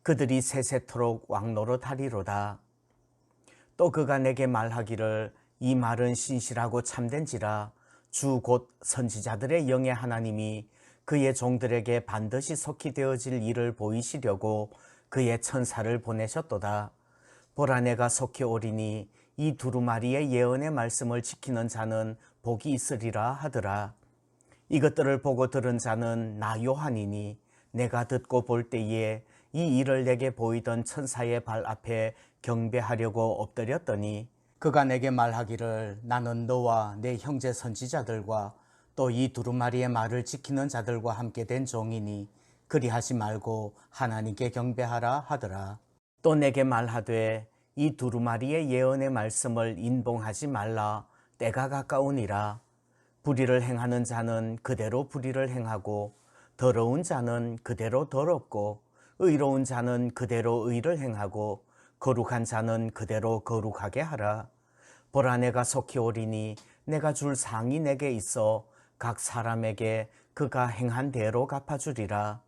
[SPEAKER 2] 그들이 세세토록 왕노릇하리로다. 또 그가 내게 말하기를 이 말은 신실하고 참된지라. 주 곧 선지자들의 영의 하나님이 그의 종들에게 반드시 속히 되어질 일을 보이시려고 그의 천사를 보내셨도다. 보라 내가 속히 오리니 이 두루마리의 예언의 말씀을 지키는 자는 복이 있으리라 하더라. 이것들을 보고 들은 자는 나 요한이니 내가 듣고 볼 때에 이 일을 내게 보이던 천사의 발 앞에 경배하려고 엎드렸더니 그가 내게 말하기를 나는 너와 내 형제 선지자들과 또 이 두루마리의 말을 지키는 자들과 함께 된 종이니 그리하지 말고 하나님께 경배하라 하더라. 또 내게 말하되 이 두루마리의 예언의 말씀을 인봉하지 말라. 때가 가까우니라. 불의를 행하는 자는 그대로 불의를 행하고 더러운 자는 그대로 더럽고 의로운 자는 그대로 의를 행하고 거룩한 자는 그대로 거룩하게 하라. 보라 내가 속히 오리니 내가 줄 상이 내게 있어 각 사람에게 그가 행한 대로 갚아주리라.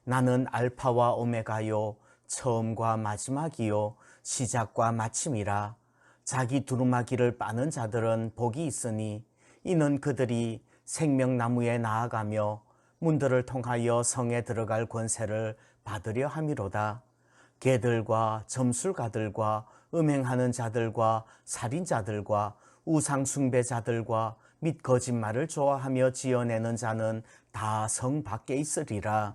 [SPEAKER 2] 나는 알파와 오메가요 처음과 마지막이요 시작과 마침이라. 자기 두루마기를 빠는 자들은 복이 있으니 이는 그들이 생명나무에 나아가며 문들을 통하여 성에 들어갈 권세를 받으려 함이로다. 개들과 점술가들과 음행하는 자들과 살인자들과 우상숭배자들과 및 거짓말을 좋아하며 지어내는 자는 다 성 밖에 있으리라.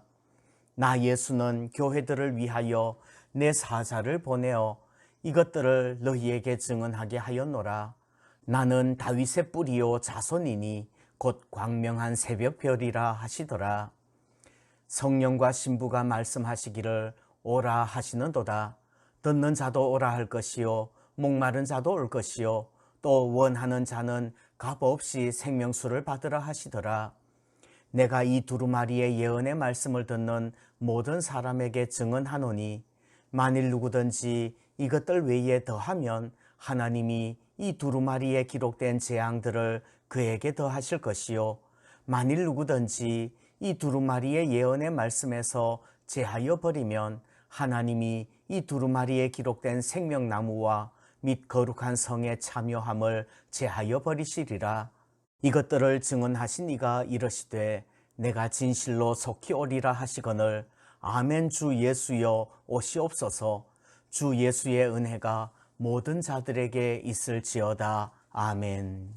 [SPEAKER 2] 나 예수는 교회들을 위하여 내 사자를 보내어 이것들을 너희에게 증언하게 하였노라. 나는 다윗의 뿌리요 자손이니 곧 광명한 새벽별이라 하시더라. 성령과 신부가 말씀하시기를 오라 하시는도다. 듣는 자도 오라 할 것이요 목마른 자도 올 것이요 또 원하는 자는 값없이 생명수를 받으라 하시더라. 내가 이 두루마리의 예언의 말씀을 듣는 모든 사람에게 증언하노니 만일 누구든지 이것들 외에 더하면 하나님이 이 두루마리에 기록된 재앙들을 그에게 더하실 것이요 만일 누구든지 이 두루마리의 예언의 말씀에서 제하여 버리면 하나님이 이 두루마리에 기록된 생명나무와 및 거룩한 성의 참여함을 제하여 버리시리라. 이것들을 증언하신 이가 이르시되 내가 진실로 속히 오리라 하시거늘 아멘. 주 예수여 오시옵소서. 주 예수의 은혜가 모든 자들에게 있을지어다. 아멘.